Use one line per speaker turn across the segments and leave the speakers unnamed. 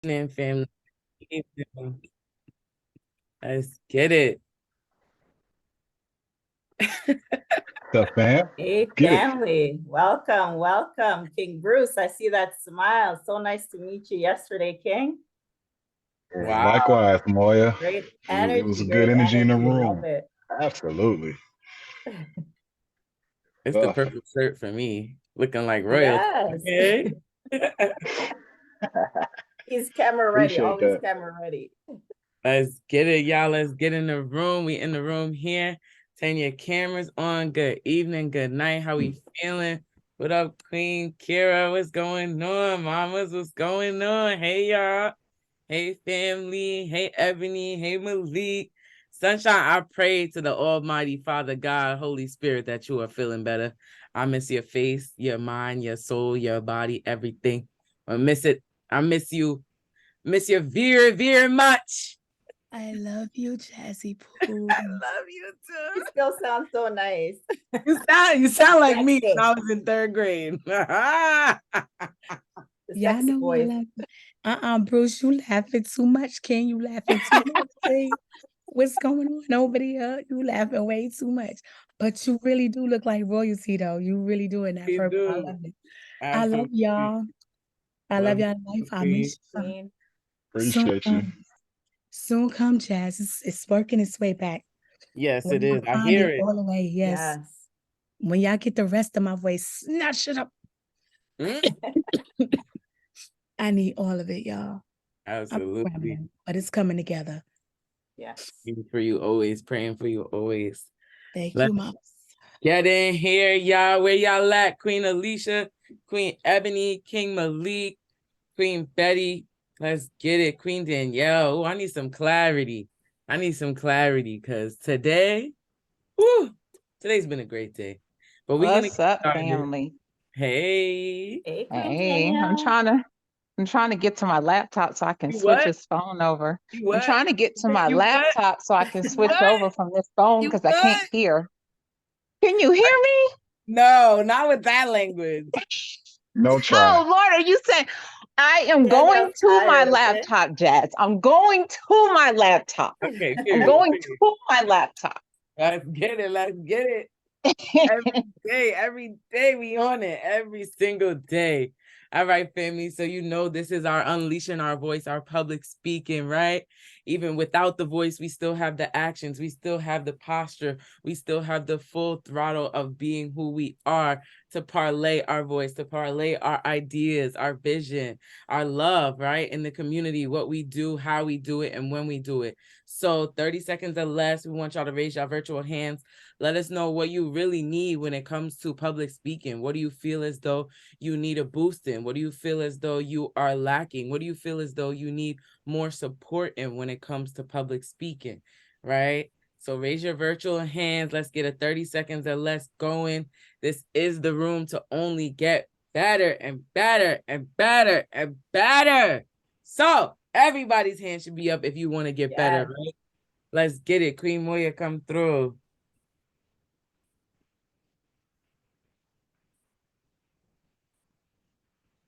evening, family. Evening. Let's get it.
The fam.
Hey,
Get it.
family. Welcome, welcome. King Bruce, I see that smile. So nice to meet you yesterday, King.
Wow.
Likewise, Moya.
Great
It was
energy,
a good
great
energy in the
energy. Love
room.
it.
Absolutely.
It's the perfect shirt for me. Looking like royalty.
Yes.
Okay.
He's camera ready,
Appreciate
always
that.
camera ready.
Let's get it, y'all. Let's get in the room. We in the room here. Turn your cameras on. Good evening, good night. How we feeling? What up, Queen Kira? What's going on? Mamas, what's going on? Hey, y'all. Hey, family. Hey, Ebony. Hey, Malik. Sunshine, I pray to the Almighty Father, God, Holy Spirit, that you are feeling better. I miss your face, your mind, your soul, your body, everything. I miss it. I miss you. Miss you very, very much.
I love you, Jazzy Poo.
I love you too.
You still sound so nice.
You sound like me when I was in third grade.
Y'all know
voice.
Bruce, you laughing too much, King. You laughing too much. King. What's going on over there? You laughing way too much. But you really do look like royalty, though. You really do in that
You
purple.
do.
I love it. I love
Absolutely.
y'all. I love y'all life. I miss you.
Queen.
Appreciate you.
Soon come, Jazz. It's working its way back.
Yes,
When
it is. I
find
hear it.
all the way. Yes. When y'all get the rest of my voice, snatch it up. I need all of it, y'all.
Absolutely.
But it's coming together.
Yes.
Praying for you always. Praying for you always.
Thank you, Mom.
Get in here, y'all. Where y'all at? Queen Alicia, Queen Ebony, King Malik, Queen Betty. Let's get it. Queen Danielle. Ooh, I need some clarity. I need some clarity because today's been a great day. But we're
What's up, family?
Hey.
Hey, I'm trying to get to my laptop so I can switch this phone over. I'm trying to get to my laptop so I can switch over from this phone because I can't hear. Can you hear me?
No, not with that language.
No try.
Oh Lord, are you saying I am going to my laptop, Jazz? I'm going to my laptop.
Okay,
I'm going to my laptop.
Let's get it. Let's get it. Every day we on it, every single day. All right, family. So you know this is our unleashing our voice, our public speaking, right? Even without the voice, we still have the actions, we still have the posture, we still have the full throttle of being who we are to parlay our voice, to parlay our ideas, our vision, our love, right? In the community, what we do, how we do it, and when we do it. So 30 seconds or less, we want y'all to raise your virtual hands. Let us know what you really need when it comes to public speaking. What do you feel as though you need a boost in? What do you feel as though you are lacking? What do you feel as though you need more support in when it comes to public speaking, right? So raise your virtual hands. Let's get a 30 seconds or less going. This is the room to only get better and better and better and better. So everybody's hand should be up if you want to get better, right? Let's get it. Queen Moya, come through.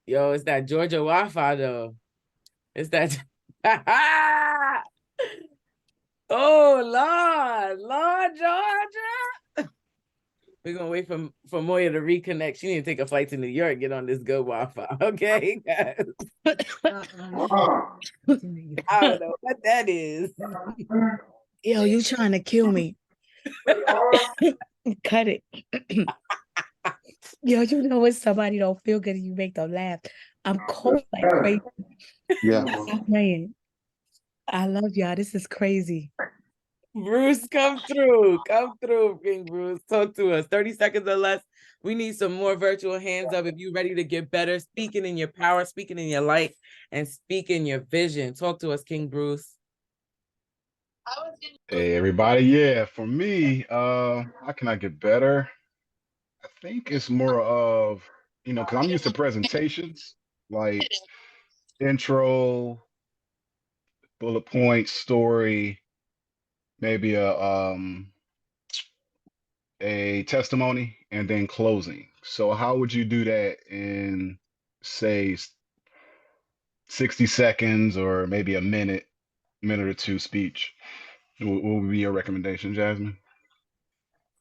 Yo, it's that Georgia Wi-Fi though. It's that. Oh Lord, Georgia. We're gonna wait for Moya to reconnect. She need to take a flight to New York, get on this good Wi-Fi. Okay, guys. I don't know what that is.
Yo, you trying to kill me. Cut it. Yo, you know when somebody don't feel good and you make them laugh. I'm cold like crazy.
Yeah.
Man, I love y'all. This is crazy.
Bruce, come through. Come through, King Bruce. Talk to us. 30 seconds or less. We need some more virtual hands up if you're ready to get better, speaking in your power, speaking in your light, and speaking your vision. Talk to us, King Bruce.
Hey everybody. Yeah, for me, how can I get better? I think it's more of, because I'm used to presentations, like intro, bullet point, story, maybe a testimony, and then closing. So how would you do that in, say, 60 seconds or maybe a minute or two speech. What would be your recommendation, Jasmine?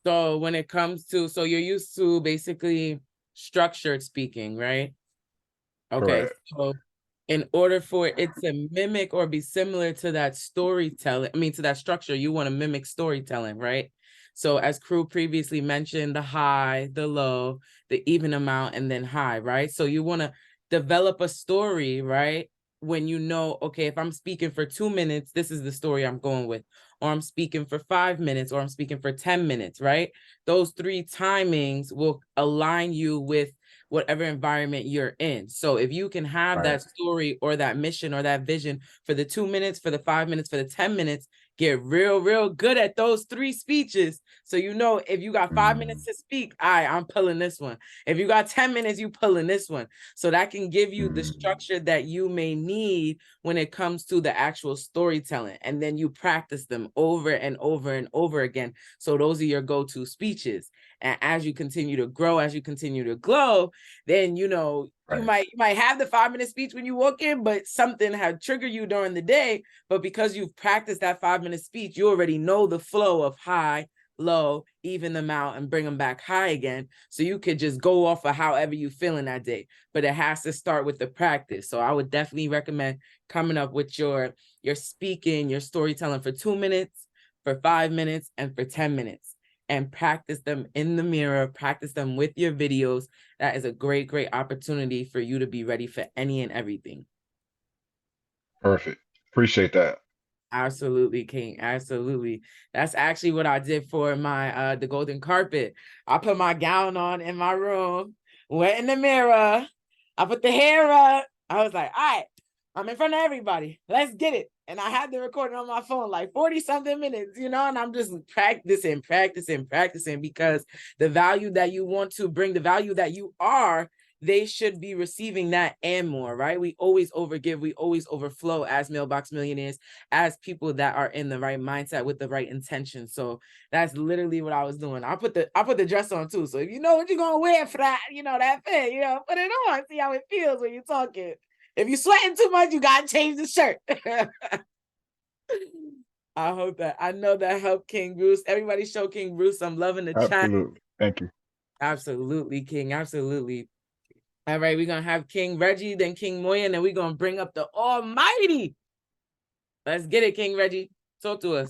So when it comes to, so you're used to basically structured speaking, right? Okay,
Correct.
so in order for it to mimic or be similar to that storytelling, I mean, to that structure, you want to mimic storytelling, right? So as Crew previously mentioned, the high, the low, the even amount, and then high, right? So you want to develop a story, right? When you know, okay, if I'm speaking for 2 minutes, this is the story I'm going with, or I'm speaking for 5 minutes, or I'm speaking for 10 minutes, right? Those 3 timings will align you with whatever environment you're in. So if you can have that story or that mission or that vision for the 2 minutes, for the 5 minutes, for the 10 minutes, get real good at those 3 speeches. So you know, if you got 5 minutes to speak, I'm pulling this one. If you got 10 minutes, you pulling this one. So that can give you the structure that you may need when it comes to the actual storytelling. And then you practice them over and over and over again. So those are your go-to speeches. And as you continue to grow, as you continue to glow, then you know you might have the 5-minute speech when you walk in, but something had triggered you during the day. But because you've practiced that 5-minute speech, you already know the flow of high, low, even them out, and bring them back high again. So you could just go off of however you feeling that day. But it has to start with the practice. So I would definitely recommend coming up with your speaking, your storytelling for 2 minutes, for 5 minutes, and for 10 minutes. And practice them in the mirror, practice them with your videos. That is a great opportunity for you to be ready for any and everything.
Perfect. Appreciate that.
Absolutely, King. Absolutely. That's actually what I did for my the golden carpet. I put my gown on in my room, went in the mirror, I put the hair up. I was like, all right, I'm in front of everybody. Let's get it. And I had the recording on my phone like 40 something minutes, you know, and I'm just practicing because the value that you want to bring, the value that you are, they should be receiving that and more, right? We always overgive, we always overflow as Mailbox Millionaires, as people that are in the right mindset with the right intention. So that's literally what I was doing. I put the dress on too. So if you know what you're gonna wear for that, you know, that fit, you know, put it on, see how it feels when you're talking. If you're sweating too much, you gotta change the shirt. I hope that I know that helped King Bruce. Everybody show King Bruce I'm loving the chat.
Absolutely. Thank you.
Absolutely, King. Absolutely. All right, we're gonna have King Reggie, then King Moya, and then we're gonna bring up the Almighty. Let's get it, King Reggie. Talk to us.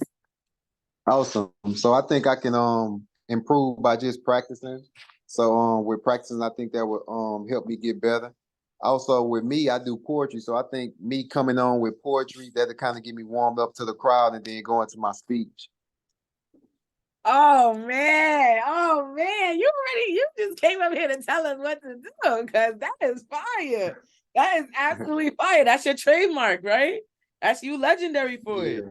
Awesome. So I think I can improve by just practicing. So with practicing, I think that would help me get better. Also with me, I do poetry. So I think me coming on with poetry, that'll kind of get me warmed up to the crowd and then go into my speech.
Oh man, you just came up here to tell us what to do, because that is fire. That is absolutely fire. That's your trademark, right? That's you legendary for it.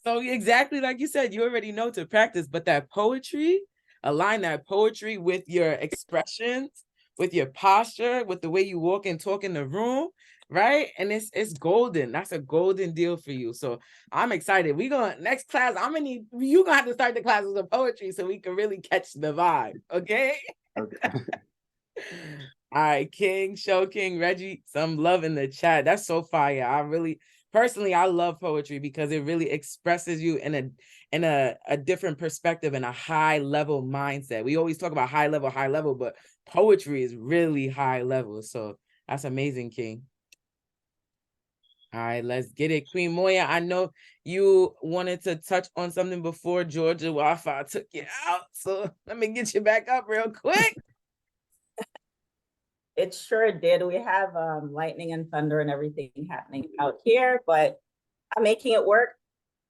So exactly like you said, you already know to practice, but that poetry, align that poetry with your expressions, with your posture, with the way you walk and talk in the room, right? And it's golden. That's a golden deal for you. So I'm excited. We gonna next class. You gonna have to start the classes of poetry so we can really catch the vibe. Okay. All right, King, Show King, Reggie, some love in the chat. That's so fire. I love poetry because it really expresses you in a different perspective and a high level mindset. We always talk about high level, but poetry is really high level. So that's amazing, King. All right, let's get it. Queen Moya, I know you wanted to touch on something before Georgia Wi-Fi took you out. So let me get you back up real quick.
It sure did. We have lightning and thunder and everything happening out here, but I'm making it work.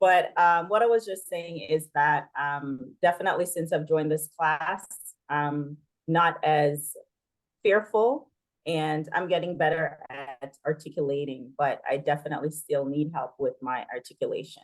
But what I was just saying is that definitely since I've joined this class, I'm not as fearful and I'm getting better at articulating, but I definitely still need help with my articulation.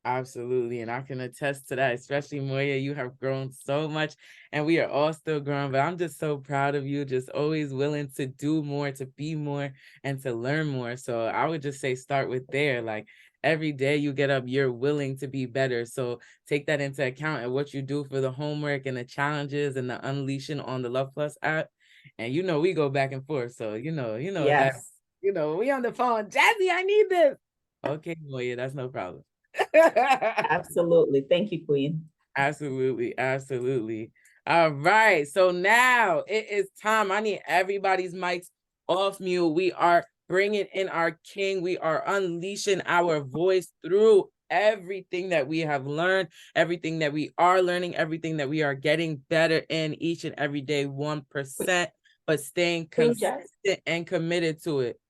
Absolutely. And I can attest to that, especially Moya, you have grown so much and we are all still growing, but I'm just so proud of you, just always willing to do more, to be more, and to learn more. So I would just say start with there. Like every day you get up, you're willing to be better. So take that into account and what you do for the homework and the challenges and the unleashing on the Love Plus app. And you know, we go back and forth. So you know
Yes.
You know, we on the phone. Jazzy, I need this. Okay, Moya, that's no problem.
Absolutely. Thank you, Queen.
Absolutely. Absolutely. All right. So now it is time. I need everybody's mics off mute. We are bringing in our king. We are unleashing our voice through everything that we have learned, everything that we are learning, everything that we are getting better in each and every day, 1%, but staying consistent and committed to it.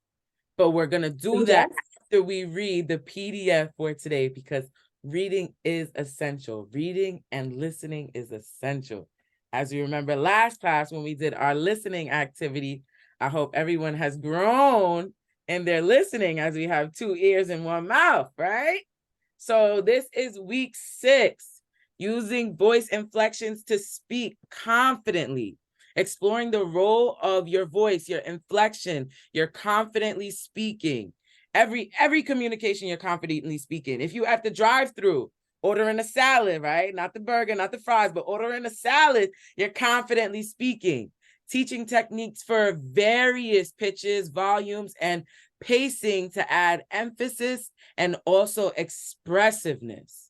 But we're going to do that after we read the PDF for today, because reading is essential. Reading and listening is essential. As you remember last class when we did our listening activity, I hope everyone has grown in their listening, as we have 2 ears and 1 mouth, right? So this is week 6, using voice inflections to speak confidently. Exploring the role of your voice, your inflection, you're confidently speaking. Every communication, you're confidently speaking. If you have to drive through, ordering a salad, right? Not the burger, not the fries, but ordering a salad, you're confidently speaking. Teaching techniques for various pitches, volumes, and pacing to add emphasis and also expressiveness.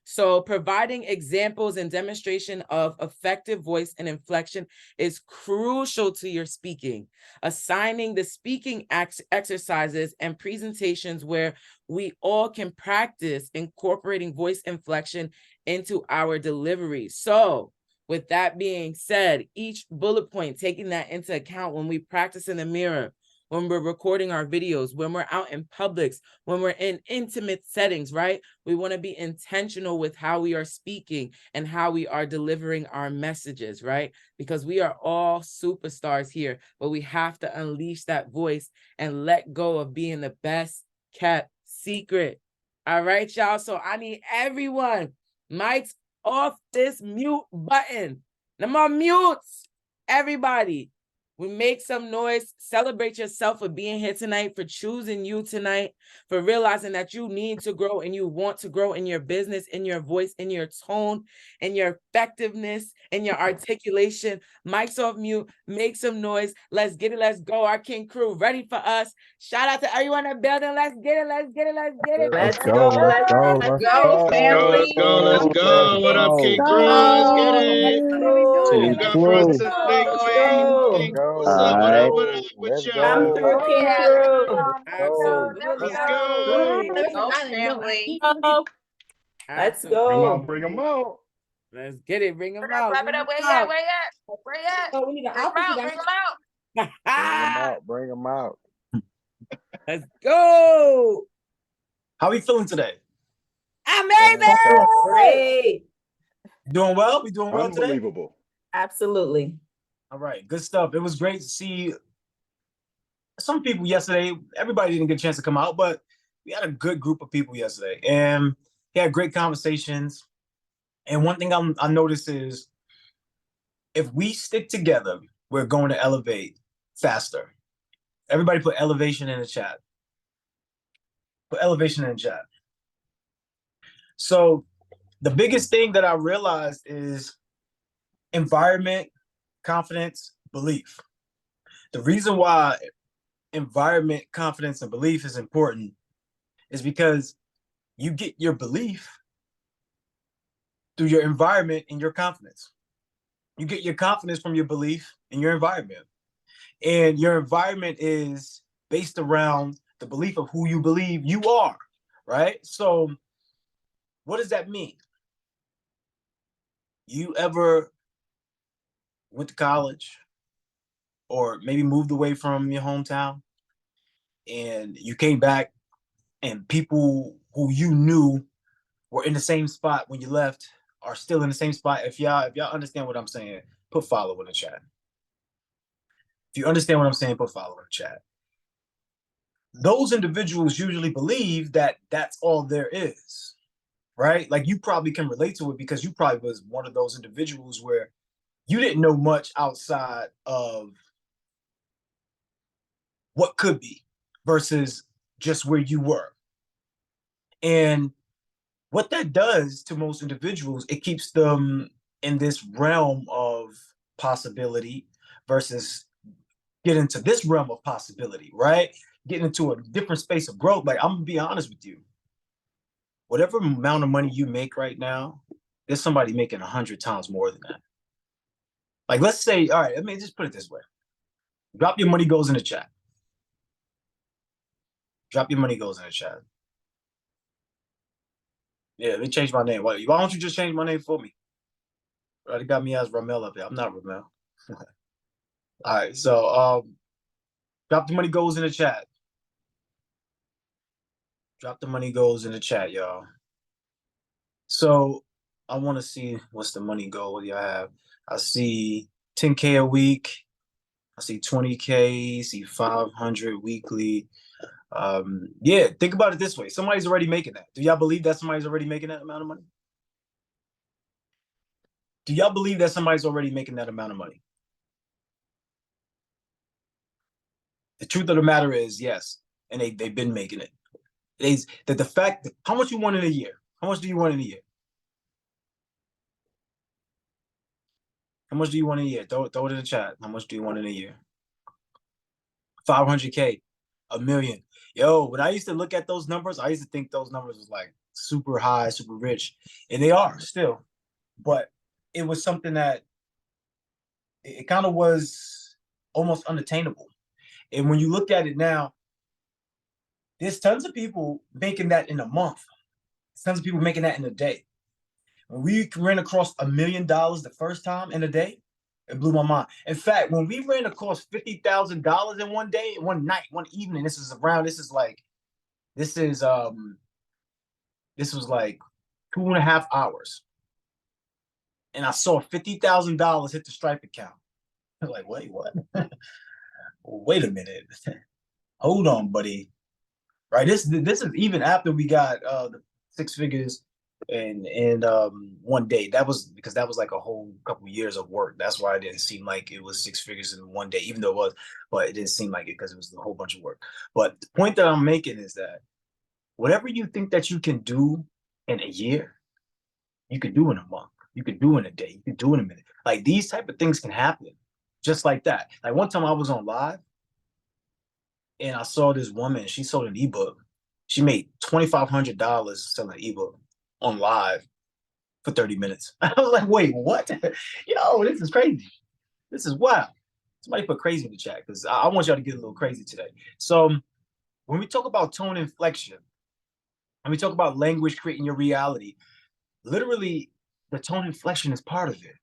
So providing examples and demonstration of effective voice and inflection is crucial to your speaking. Assigning the speaking exercises and presentations where we all can practice incorporating voice inflection into our delivery. So with that being said, each bullet point, taking that into account when we practice in the mirror, when we're recording our videos, when we're out in Publix, when we're in intimate settings, right? We want to be intentional with how we are speaking and how we are delivering our messages, right? Because we are all superstars here, but we have to unleash that voice and let go of being the best kept secret. All right, y'all. So I need everyone, mics off this mute button. No more mutes, everybody. We make some noise. Celebrate yourself for being here tonight, for choosing you tonight, for realizing that you need to grow and you want to grow in your business, in your voice, in your tone, in your effectiveness, in your articulation. Mics off mute. Make some noise. Let's get it. Let's go. Our King crew ready for us. Shout out to everyone in the building. Let's get it. Let's get it. Let's get it.
Let's go. Let's go.
Let's go,
Let's
family.
go. Let's go. What up, King Crew? Let's get it. What you got for us today, Queen? King Crew, what's up? What up? What up with
Come
y'all?
through, King Crew.
Absolutely.
Let's go.
Let's go, family.
Let's
Bring 'em
go.
out. Bring 'em out.
Let's get it. Bring them out.
Wrap it up. Where you at? Where you at? Where you at?
Oh, we need an
Bring them out. Bring them out.
Bring them out.
Let's go.
How are we feeling today?
Amazing.
Great.
Doing well? We doing well today?
Unbelievable.
Absolutely.
All right, good stuff. It was great to see some people yesterday. Everybody didn't get a chance to come out, but we had a good group of people yesterday, and we had great conversations. And one thing I noticed is if we stick together, we're going to elevate faster. Everybody put elevation in the chat. Put elevation in the chat. So the biggest thing that I realized is environment, confidence, belief. The reason why environment, confidence, and belief is important is because you get your belief through your environment and your confidence. You get your confidence from your belief and your environment. And your environment is based around the belief of who you believe you are, right? So what does that mean? You ever went to college or maybe moved away from your hometown and you came back and people who you knew were in the same spot when you left are still in the same spot? If y'all understand what I'm saying, put follow in the chat. If you understand what I'm saying, put follow in the chat. Those individuals usually believe that that's all there is, right? Like you probably can relate to it because you probably was one of those individuals where you didn't know much outside of what could be versus just where you were. And what that does to most individuals, it keeps them in this realm of possibility versus get into this realm of possibility, right? Getting into a different space of growth. Like, I'm gonna be honest with you. Whatever amount of money you make right now, there's somebody making 100 times more than that. Like, let's say, all right, let me just put it this way. Drop your money goes in the chat. Drop your money goes in the chat. Yeah, let me change my name. Why don't you just change my name for me? They got me as Ramel up there. I'm not Ramel. All right, so drop the money goes in the chat. Drop the money goes in the chat, y'all. So I want to see what's the money goal y'all have. I see 10K a week. I see 20K. See 500 weekly. Yeah, think about it this way. Somebody's already making that. Do y'all believe that somebody's already making that amount of money? Do y'all believe that somebody's already making that amount of money? The truth of the matter is, yes, and they've been making it. The fact that how much you want in a year? How much do you want in a year? How much do you want in a year? Throw it in the chat. How much do you want in a year? 500K, a million. Yo, when I used to look at those numbers, I used to think those numbers was like super high, super rich, and they are still. But it was something that it kind of was almost unattainable. And when you look at it now, there's tons of people making that in a month. There's tons of people making that in a day. When we ran across $1 million the first time in a day, it blew my mind. In fact, when we ran across $50,000 in one day, one night, one evening, this was like 2.5 hours. And I saw $50,000 hit the Stripe account. I was like, wait, what? Wait a minute. Hold on, buddy. Right. This is even after we got the 6 figures in one day. That was because that was like a whole couple years of work. That's why it didn't seem like it was 6 figures in one day, even though it was, but it didn't seem like it because it was a whole bunch of work. But the point that I'm making is that whatever you think that you can do in a year, you can do in a month, you can do in a day, you can do in a minute. Like, these type of things can happen just like that. Like, one time I was on live and I saw this woman, she sold an ebook. She made $2,500 selling an ebook on live for 30 minutes. I was like, wait, what? Yo, this is crazy. This is wild. Somebody put crazy in the chat because I want y'all to get a little crazy today. So when we talk about tone inflection, and we talk about language creating your reality, literally the tone inflection is part of it.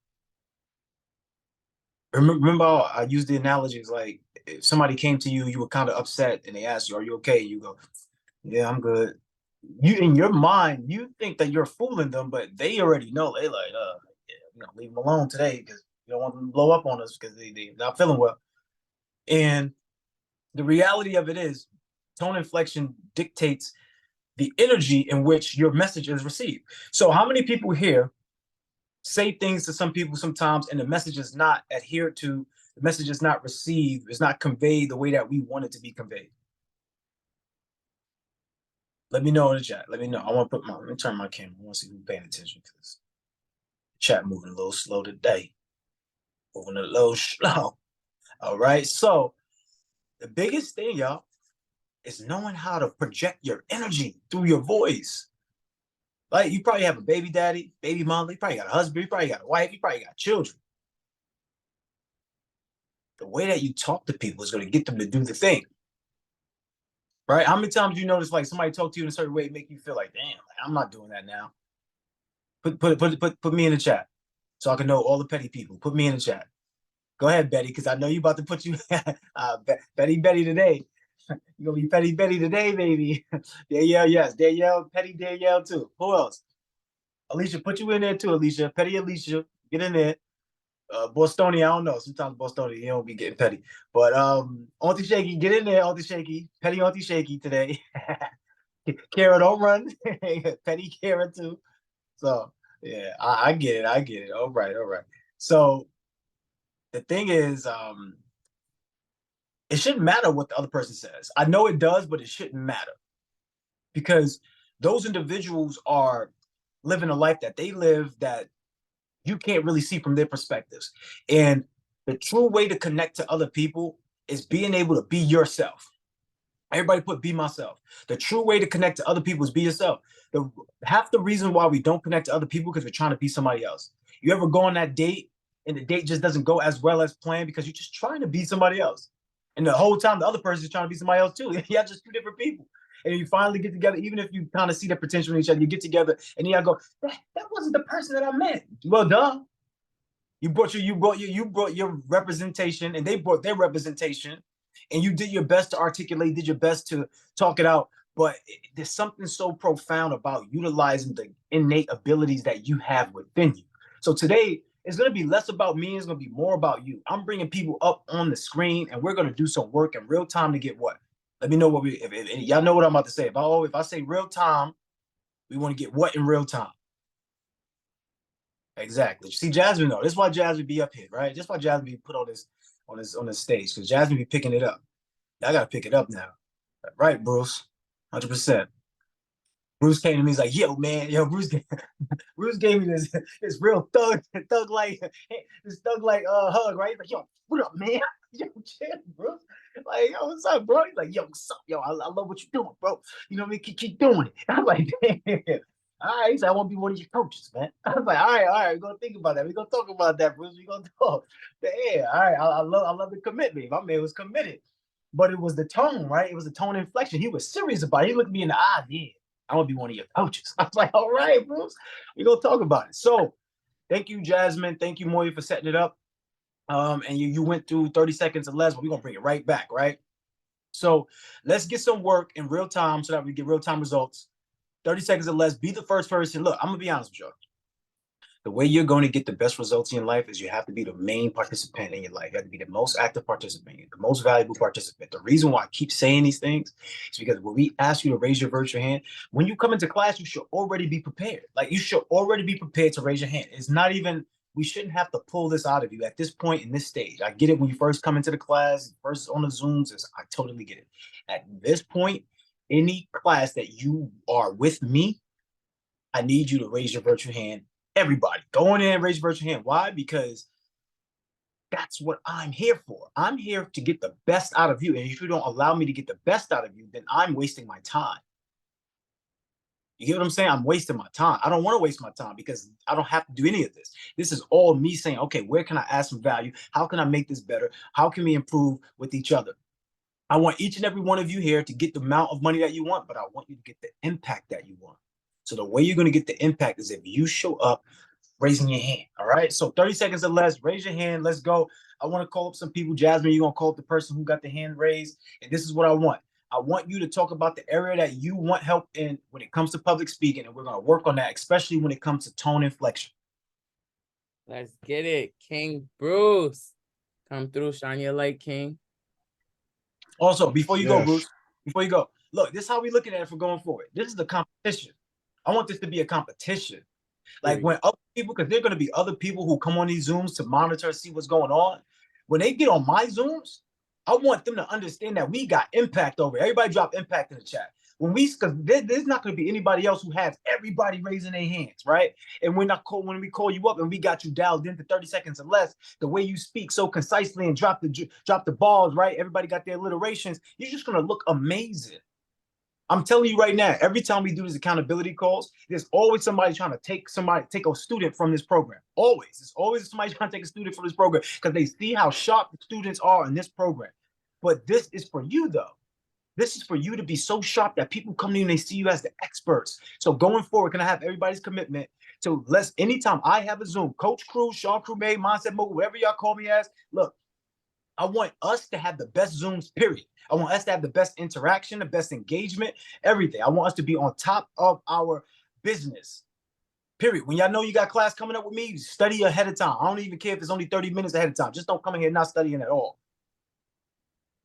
Remember, I used the analogies like if somebody came to you, you were kind of upset, and they asked you, "Are you okay?" You go, "Yeah, I'm good." You, in your mind, you think that you're fooling them, but they already know. They like, yeah, leave them alone today because you don't want them to blow up on us because they're not feeling well. And the reality of it is, tone inflection dictates the energy in which your message is received. So, how many people here say things to some people sometimes and the message is not adhered to, the message is not received, it's not conveyed the way that we want it to be conveyed? Let me know in the chat. Let me know. Let me turn my camera. I want to see who's paying attention because the chat moving a little slow today. Moving a little slow. All right. So the biggest thing, y'all, is knowing how to project your energy through your voice. Like, you probably have a baby daddy, baby mama, you probably got a husband, you probably got a wife, you probably got children. The way that you talk to people is going to get them to do the thing. Right? How many times you notice like somebody talk to you in a certain way, make you feel like, damn, like, I'm not doing that now. Put me in the chat so I can know all the petty people. Put me in the chat. Go ahead, Betty, because I know you about to put you Betty today. You're gonna be Betty today, baby. Danielle, yes. Danielle, petty Danielle too. Who else? Alicia, put you in there too, Alicia. Petty Alicia, get in there. Bostoni, I don't know. Sometimes Bostoni, he don't be getting petty. But Auntie Shaky, get in there, Auntie Shaky. Petty Auntie Shaky today. Kara, don't run. Petty Kara too. So yeah, I get it. I get it. All right. So the thing is, it shouldn't matter what the other person says. I know it does, but it shouldn't matter because those individuals are living a life that they live that you can't really see from their perspectives. And the true way to connect to other people is being able to be yourself. Everybody put be myself. The true way to connect to other people is be yourself. Half the reason why we don't connect to other people because we're trying to be somebody else. You ever go on that date and the date just doesn't go as well as planned because you're just trying to be somebody else. And the whole time the other person is trying to be somebody else too. You have just two different people. And you finally get together, even if you kind of see the potential in each other, you get together and you go, that wasn't the person that I met. Well, duh. You brought your representation and they brought their representation and you did your best to articulate, did your best to talk it out. But there's something so profound about utilizing the innate abilities that you have within you. So today it's going to be less about me. It's going to be more about you. I'm bringing people up on the screen and we're going to do some work in real time to get what? Let me know what if y'all know what I'm about to say. If I say real time, we want to get what in real time? Exactly. See, Jasmine, though. This is why Jasmine be up here, right? Just why Jasmine be put on this stage, because Jasmine be picking it up. I gotta pick it up now. Right, Bruce? 100%. Bruce came to me, he's like, yo, man, Bruce gave me this real thug like hug, right? He's like, yo, what up, man? Yo, chill, Bruce. Like, yo, what's up, bro? He's like, yo, what's up? Yo, I love what you're doing, bro. You know what I mean? Keep doing it. I'm like, damn. All right, he said, I want to be one of your coaches, man. I was like, all right, we're gonna think about that. We're gonna talk about that, Bruce. We're gonna talk. But yeah, all right, I love the commitment. My man was committed. But it was the tone, right? It was the tone inflection. He was serious about it. He looked me in the eye, yeah. I want to be one of your coaches. I was like, all right, Bruce, we're gonna talk about it. So thank you, Jasmine. Thank you, Moya, for setting it up. And you went through 30 seconds or less, but we're gonna bring it right back, right? So let's get some work in real time so that we get real-time results. 30 seconds or less, be the first person. Look, I'm gonna be honest with you. The way you're going to get the best results in your life is you have to be the main participant in your life. You have to be the most active participant, the most valuable participant. The reason why I keep saying these things is because when we ask you to raise your virtual hand, when you come into class, you should already be prepared. Like you should already be prepared to raise your hand. It's not even, we shouldn't have to pull this out of you at this point in this stage. I get it when you first come into the class, first on the Zooms, I totally get it. At this point, any class that you are with me, I need you to raise your virtual hand. Everybody, go in there and raise your virtual hand. Why? Because that's what I'm here for. I'm here to get the best out of you. And if you don't allow me to get the best out of you, then I'm wasting my time. You get what I'm saying? I'm wasting my time. I don't want to waste my time because I don't have to do any of this. This is all me saying, okay, where can I add some value? How can I make this better? How can we improve with each other? I want each and every one of you here to get the amount of money that you want, but I want you to get the impact that you want. So the way you're going to get the impact is if you show up raising your hand. All right. So 30 seconds or less, raise your hand. Let's go. I want to call up some people. Jasmine, you're going to call up the person who got the hand raised. And this is what I want. I want you to talk about the area that you want help in when it comes to public speaking. And we're going to work on that, especially when it comes to tone inflection.
Let's get it. King Bruce. Come through, shine your light, King.
Also, before you go, Bruce, before you go, look, this is how we're looking at it for going forward. This is the competition. I want this to be a competition. Like when other people, because there are going to be other people who come on these Zooms to monitor, see what's going on. When they get on my Zooms, I want them to understand that we got impact over. Everybody drop impact in the chat. Because there's not going to be anybody else who has everybody raising their hands, right? And when we call you up and we got you dialed into 30 seconds or less, the way you speak so concisely and drop the balls, right? Everybody got their alliterations. You're just going to look amazing. I'm telling you right now, every time we do these accountability calls, there's always somebody trying to take a student from this program. Always. There's always somebody trying to take a student from this program because they see how sharp the students are in this program. But this is for you, though. This is for you to be so sharp that people come in and they see you as the experts. So going forward, can I have everybody's commitment to anytime I have a Zoom, Coach Cruz, Sean Crewmate, Mindset Mogul, whatever y'all call me as, look, I want us to have the best Zooms, period. I want us to have the best interaction, the best engagement, everything. I want us to be on top of our business, period. When y'all know you got class coming up with me, study ahead of time. I don't even care if it's only 30 minutes ahead of time. Just don't come in here not studying at all.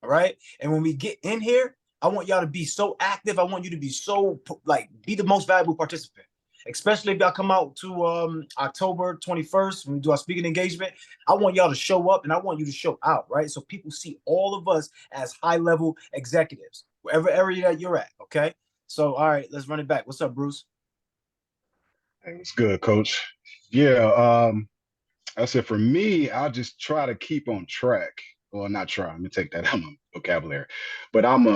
All right? And when we get in here, I want y'all to be so active. I want you to be so, be the most valuable participant. Especially if y'all come out to October 21st when we do our speaking engagement. I want y'all to show up and I want you to show out, right? So people see all of us as high-level executives, wherever area that you're at, okay? So, all right, let's run it back. What's up, Bruce?
It's good, Coach. Yeah, I said for me, I'll just try to keep on track. well, not try. I'm gonna take that out of my vocabulary, but I'm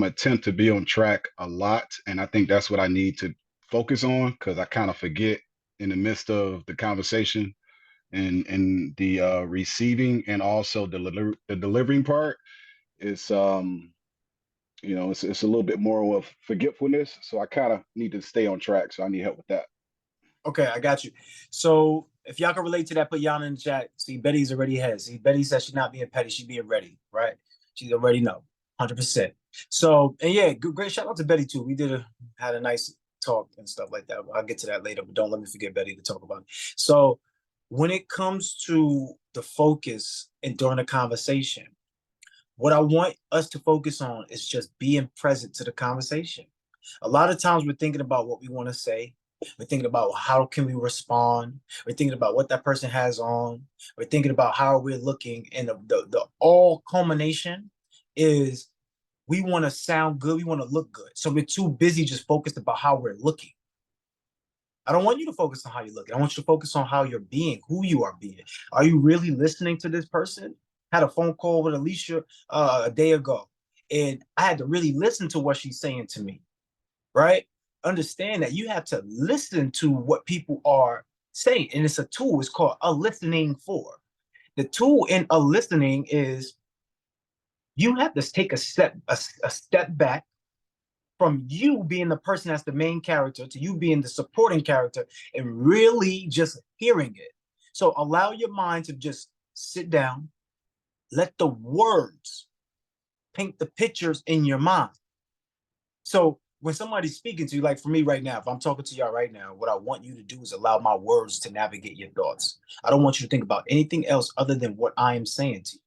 attempt to be on track a lot, and I think that's what I need to focus on because I kind of forget in the midst of the conversation and the receiving and also the delivering part is it's a little bit more of forgetfulness. So I kind of need to stay on track. So I need help with that.
Okay, I got you. So if y'all can relate to that, put y'all in the chat. See, Betty's already ahead. See, Betty says she's not being petty, she's being ready, right? She's already know, 100%. So, and yeah, great shout out to Betty too. We had a nice talk and stuff like that. I'll get to that later, but don't let me forget Betty to talk about it. So when it comes to the focus and during the conversation, what I want us to focus on is just being present to the conversation. A lot of times we're thinking about what we want to say. We're thinking about how can we respond. We're thinking about what that person has on. We're thinking about how we're looking. And the all culmination is we want to sound good. We want to look good. So we're too busy just focused about how we're looking. I don't want you to focus on how you're looking. I want you to focus on how you're being, who you are being. Are you really listening to this person? I had a phone call with Alicia a day ago, and I had to really listen to what she's saying to me, right? Understand that you have to listen to what people are saying, and it's a tool. It's called a listening for. The tool in a listening is you have to take a step back from you being the person that's the main character to you being the supporting character and really just hearing it. So allow your mind to just sit down, let the words paint the pictures in your mind. So when somebody's speaking to you, like for me right now, if I'm talking to y'all right now, what I want you to do is allow my words to navigate your thoughts. I don't want you to think about anything else other than what I am saying to you.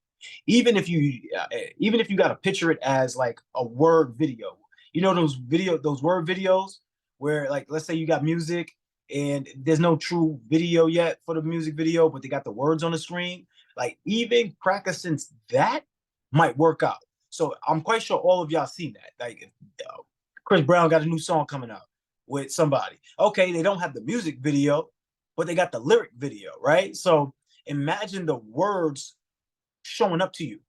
Even if you got to picture it as like a word video, you know, those word videos where, like, let's say you got music and there's no true video yet for the music video, but they got the words on the screen. Like, even practicing that might work out. So I'm quite sure all of y'all seen that. Like, Chris Brown got a new song coming out with somebody. Okay, they don't have the music video, but they got the lyric video, right? So imagine the words showing up to you.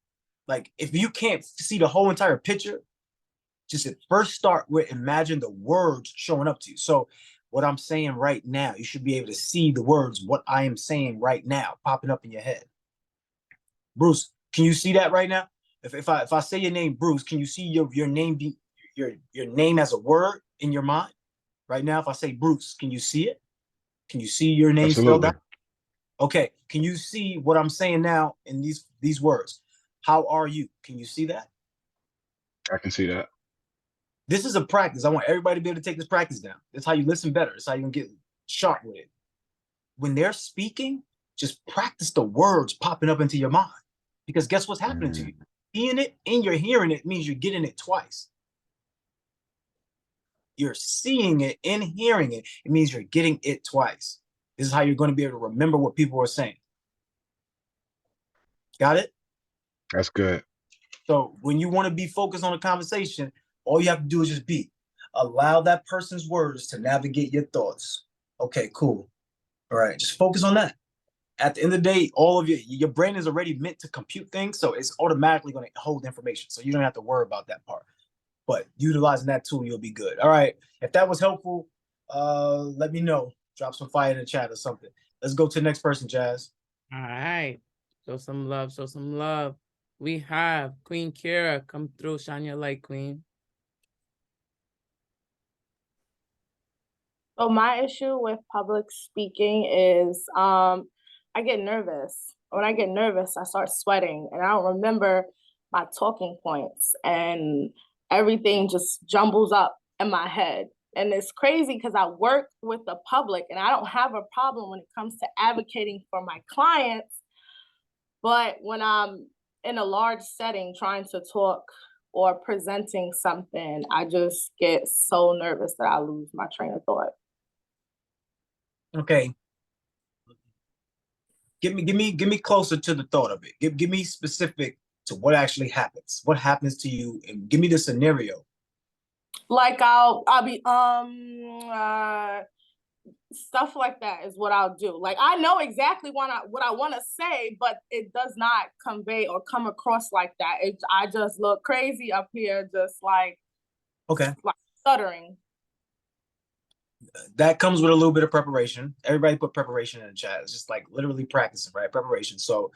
Like, if you can't see the whole entire picture, just at first start with imagine the words showing up to you. So what I'm saying right now, you should be able to see the words, what I am saying right now, popping up in your head. Bruce, can you see that right now? If I say your name, Bruce, can you see your name be your name as a word in your mind right now? If I say Bruce, can you see it? Can you see your name spelled out? Okay, can you see what I'm saying now in these words? How are you? Can you see that?
I can see that.
This is a practice. I want everybody to be able to take this practice down. That's how you listen better. That's how you can get sharp with it. When they're speaking, just practice the words popping up into your mind. Because guess what's happening to you? Seeing it and you're hearing it means you're getting it twice. You're seeing it and hearing it. It means you're getting it twice. This is how you're going to be able to remember what people are saying. Got it?
That's good.
So when you want to be focused on a conversation, all you have to do is just allow that person's words to navigate your thoughts. Okay, cool. All right, just focus on that. At the end of the day, all of your brain is already meant to compute things, so it's automatically going to hold information. So you don't have to worry about that part. But utilizing that tool, you'll be good. All right. If that was helpful, let me know. Drop some fire in the chat or something. Let's go to the next person, Jazz.
All right. Show some love. Show some love. We have Queen Kira. Come through. Shine your light, Queen.
So my issue with public speaking is I get nervous. When I get nervous, I start sweating and I don't remember my talking points and everything just jumbles up in my head. And it's crazy because I work with the public and I don't have a problem when it comes to advocating for my clients. But when I'm in a large setting trying to talk or presenting something, I just get so nervous that I lose my train of thought.
Okay. Give me closer to the thought of it. Give me specific to what actually happens. What happens to you, and give me the scenario.
Like I'll be stuff like that is what I'll do. Like, I know exactly what I want to say, but it does not convey or come across like that. I just look crazy up here, just like,
okay,
like stuttering.
That comes with a little bit of preparation. Everybody put preparation in the chat. It's just like literally practicing, right? Preparation. So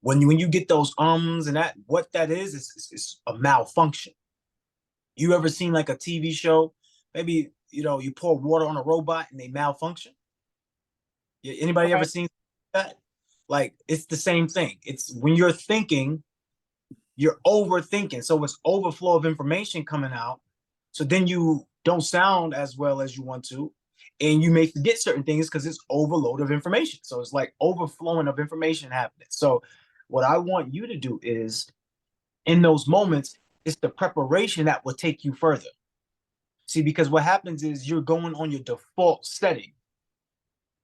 when you get those and that, what that is a malfunction. You ever seen like a TV show? Maybe, you know, you pour water on a robot and they malfunction. Anybody ever seen that? Like, it's the same thing. It's when you're thinking, you're overthinking. So it's overflow of information coming out. So then you don't sound as well as you want to. And you may forget certain things because it's overload of information. So it's like overflowing of information happening. So what I want you to do is, in those moments, it's the preparation that will take you further. See, because what happens is you're going on your default setting.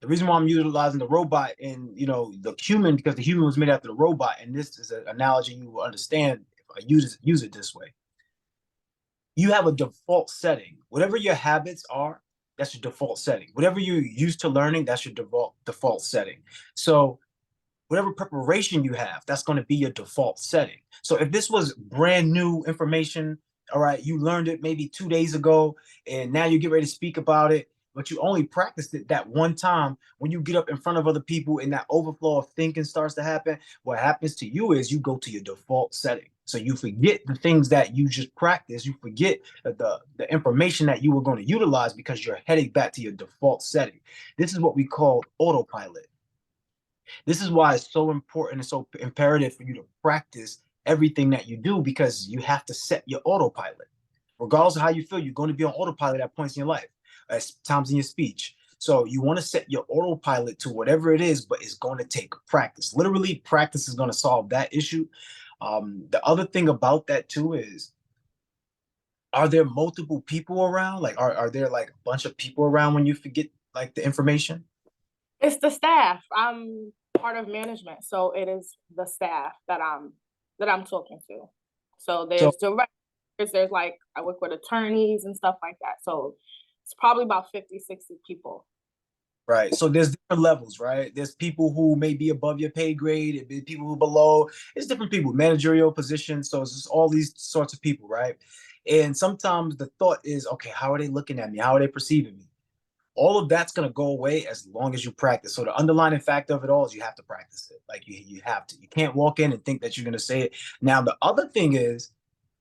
The reason why I'm utilizing the robot and, you know, the human, because the human was made after the robot, and this is an analogy you will understand if I use it this way. You have a default setting. Whatever your habits are, that's your default setting. Whatever you're used to learning, that's your default setting. So whatever preparation you have, that's going to be your default setting. So if this was brand new information, all right, you learned it maybe 2 days ago, and now you get ready to speak about it, but you only practiced it that one time. When you get up in front of other people and that overflow of thinking starts to happen, what happens to you is you go to your default setting. So you forget the things that you just practiced. You forget the information that you were going to utilize because you're heading back to your default setting. This is what we call autopilot. This is why it's so important and so imperative for you to practice everything that you do, because you have to set your autopilot. Regardless of how you feel, you're going to be on autopilot at points in your life, at times in your speech. So you want to set your autopilot to whatever it is, but it's going to take practice. Literally, practice is going to solve that issue. The other thing about that too is, are there multiple people around? Like, are there like a bunch of people around when you forget like the information?
It's the staff. I'm part of management, so it is the staff that I'm talking to. So there's directors, there's like, I work with attorneys and stuff like that. So it's probably about 50, 60 people.
Right. So there's different levels, right? There's people who may be above your pay grade, there's people who below. It's different people, managerial positions. So it's just all these sorts of people, right? And sometimes the thought is, okay, how are they looking at me? How are they perceiving me? All of that's going to go away as long as you practice. So the underlying fact of it all is you have to practice it. Like you have to. You can't walk in and think that you're going to say it. Now, the other thing is,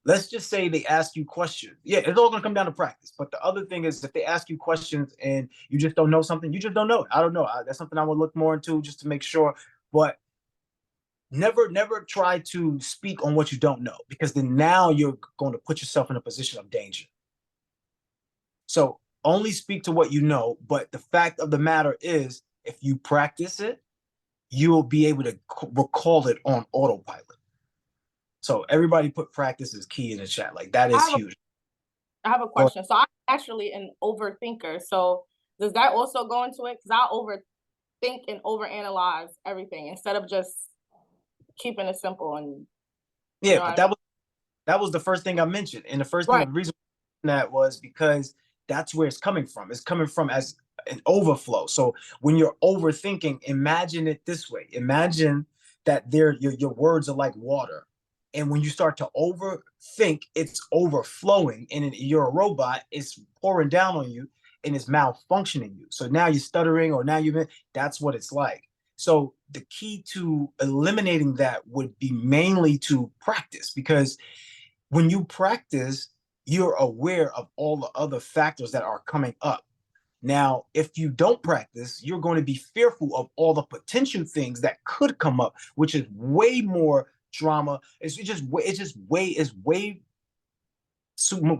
let's just say they ask you questions. Yeah, it's all going to come down to practice. But the other thing is, if they ask you questions and you just don't know something, you just don't know it. I don't know. That's something I would look more into just to make sure. But never try to speak on what you don't know, because then now you're going to put yourself in a position of danger. So only speak to what you know. But the fact of the matter is, if you practice it, you'll be able to recall it on autopilot. So everybody put practice is key in the chat. Like, that is huge.
I have a question. So I'm actually an overthinker. So does that also go into it? Because I overthink and overanalyze everything instead of just keeping it simple. And
yeah, but that was the first thing I mentioned. And the first thing, the reason that was because that's where it's coming from. It's coming from as an overflow. So when you're overthinking, imagine it this way. Imagine that your words are like water. And when you start to overthink, it's overflowing. And you're a robot, it's pouring down on you and it's malfunctioning you. So now you're stuttering, or now that's what it's like. So the key to eliminating that would be mainly to practice, because when you practice, you're aware of all the other factors that are coming up. Now, if you don't practice, you're going to be fearful of all the potential things that could come up, which is way more drama. It's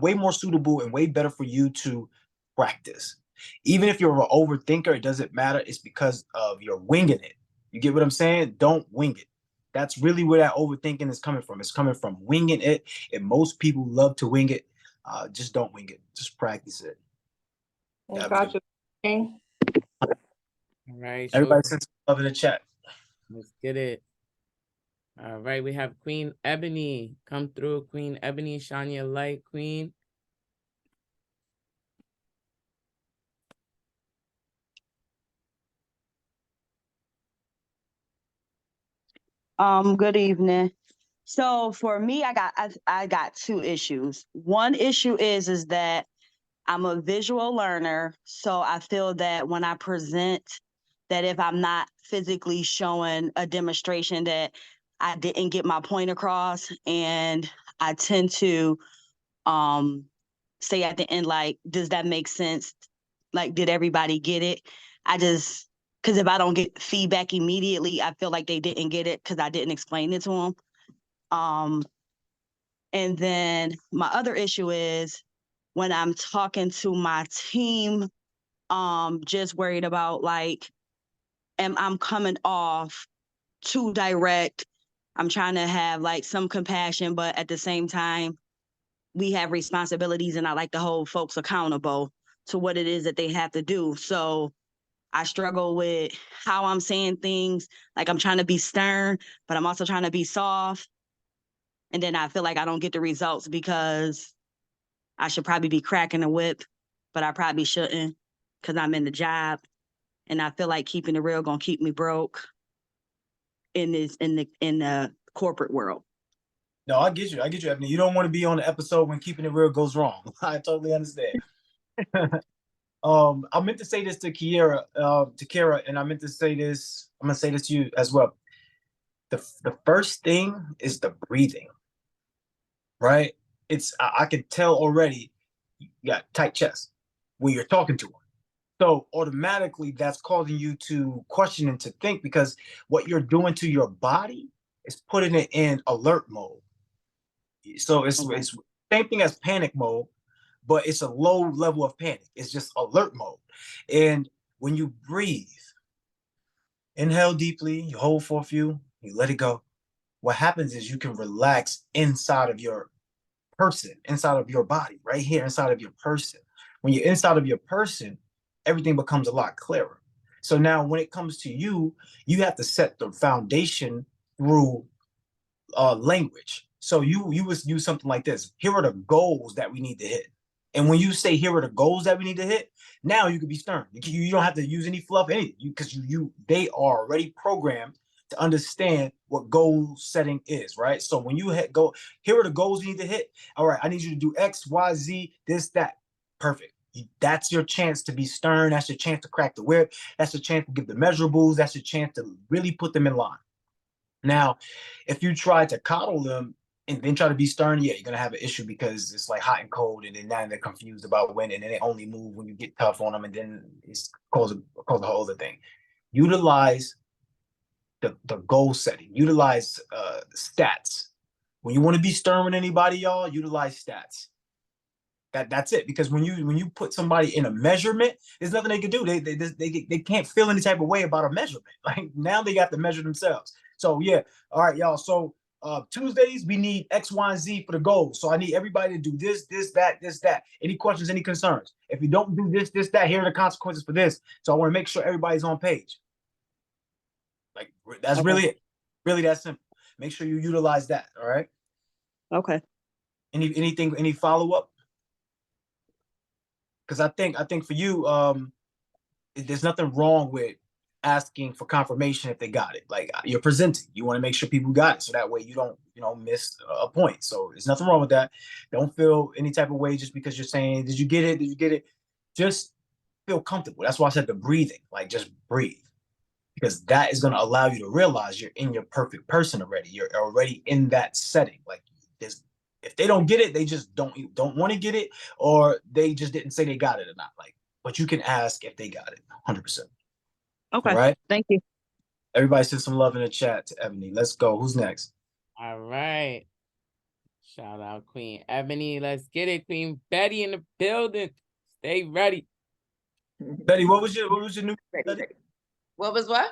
way more suitable and way better for you to practice. Even if you're an overthinker, it doesn't matter. It's because of you're winging it. You get what I'm saying? Don't wing it. That's really where that overthinking is coming from. It's coming from winging it. And most people love to wing it. Just don't wing it. Just practice it.
Gotcha.
All right.
Everybody send some love in the chat.
Let's get it. All right. We have Queen Ebony. Come through, Queen Ebony. Shine your light, Queen.
Good evening. So for me, I got two issues. One issue is that I'm a visual learner, so I feel that when I present, that if I'm not physically showing a demonstration, that I didn't get my point across, and I tend to say at the end, like, does that make sense? Like, did everybody get it? Because if I don't get feedback immediately, I feel like they didn't get it because I didn't explain it to them. And then my other issue is when I'm talking to my team, just worried about, like, I'm coming off too direct. I'm trying to have like some compassion, but at the same time, we have responsibilities, and I like to hold folks accountable to what it is that they have to do. So I struggle with how I'm saying things. Like, I'm trying to be stern, but I'm also trying to be soft. And then I feel like I don't get the results because I should probably be cracking the whip, but I probably shouldn't because I'm in the job. And I feel like keeping it real gonna keep me broke in the corporate world.
No, I get you, Ebony. You don't want to be on the episode when keeping it real goes wrong. I totally understand. I meant to say this to Kara, and I meant to say this. I'm gonna say this to you as well. The first thing is the breathing, right? I can tell already you got tight chest when you're talking to them. So automatically that's causing you to question and to think, because what you're doing to your body is putting it in alert mode. So it's same thing as panic mode, but it's a low level of panic. It's just alert mode. And when you breathe, inhale deeply, you hold for a few, you let it go. What happens is you can relax inside of your person, inside of your body, right here inside of your person. When you're inside of your person, everything becomes a lot clearer. So now when it comes to you, you have to set the foundation through language. So you would use something like this. Here are the goals that we need to hit. And when you say here are the goals that we need to hit, now you can be stern. You don't have to use any fluff, anything, because they are already programmed to understand what goal setting is, right? So when you go, here are the goals you need to hit. All right, I need you to do X, Y, Z, this, that. Perfect. That's your chance to be stern. That's your chance to crack the whip. That's your chance to give the measurables. That's your chance to really put them in line. Now, if you try to coddle them and then try to be stern, yeah, you're gonna have an issue, because it's like hot and cold, and then now they're confused about when, and then they only move when you get tough on them, and then it's cause a whole other thing. Utilize the goal setting. Utilize stats. When you want to be stern with anybody, y'all, utilize stats. That's it. Because when you put somebody in a measurement, there's nothing they can do. They can't feel any type of way about a measurement. Like, now they got to measure themselves. So yeah, all right, y'all. So Tuesdays we need X, Y, and Z for the goals. So I need everybody to do this, that. Any questions, any concerns? If you don't do this, that, here are the consequences for this. So I want to make sure everybody's on page. Like, that's really it. Really that simple. Make sure you utilize that. All right.
Okay.
Any follow-up? Because I think for you, there's nothing wrong with asking for confirmation if they got it. Like, you're presenting, you want to make sure people got it, so that way you don't miss a point. So there's nothing wrong with that. Don't feel any type of way just because you're saying, did you get it? Did you get it? Just feel comfortable. That's why I said the breathing. Like, just breathe, because that is going to allow you to realize you're in your perfect person already. You're already in that setting. Like, if they don't get it, they just don't want to get it, or they just didn't say they got it or not. Like, but you can ask if they got it, 100%.
Okay.
All right.
Thank you.
Everybody send some love in the chat to Ebony. Let's go. Who's next?
All right. Shout out Queen Ebony. Let's get it. Queen Betty in the building. Stay ready.
Betty, what was your new
ready. What was what?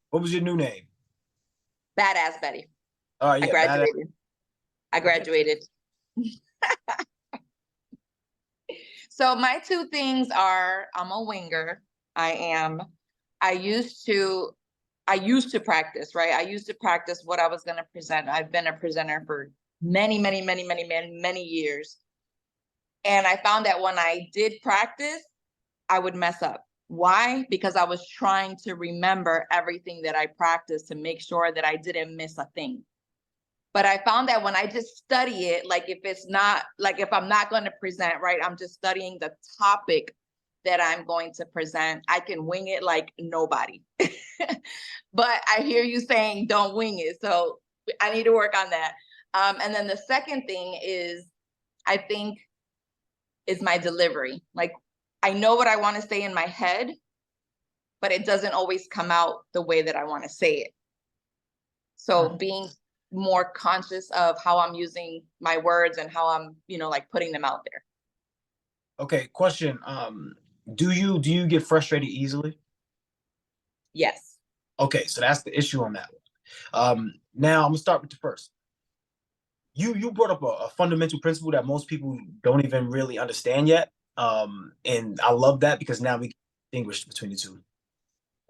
What was your new name?
Badass Betty.
All right, yeah,
I graduated. So my two things are, I'm a winger. I used to practice, right? I used to practice what I was going to present. I've been a presenter for many years. And I found that when I did practice, I would mess up. Why? Because I was trying to remember everything that I practiced to make sure that I didn't miss a thing. But I found that when I just study it, like if it's not, like if I'm not going to present, right, I'm just studying the topic that I'm going to present, I can wing it like nobody. But I hear you saying don't wing it. So I need to work on that. And then the second thing is, I think, is my delivery. Like, I know what I want to say in my head, but it doesn't always come out the way that I want to say it. So being more conscious of how I'm using my words and how I'm, like putting them out there.
Okay, question. Do you get frustrated easily?
Yes.
Okay, so that's the issue on that one. Now I'm gonna start with the first. You brought up a fundamental principle that most people don't even really understand yet. And I love that because now we can distinguish between the two.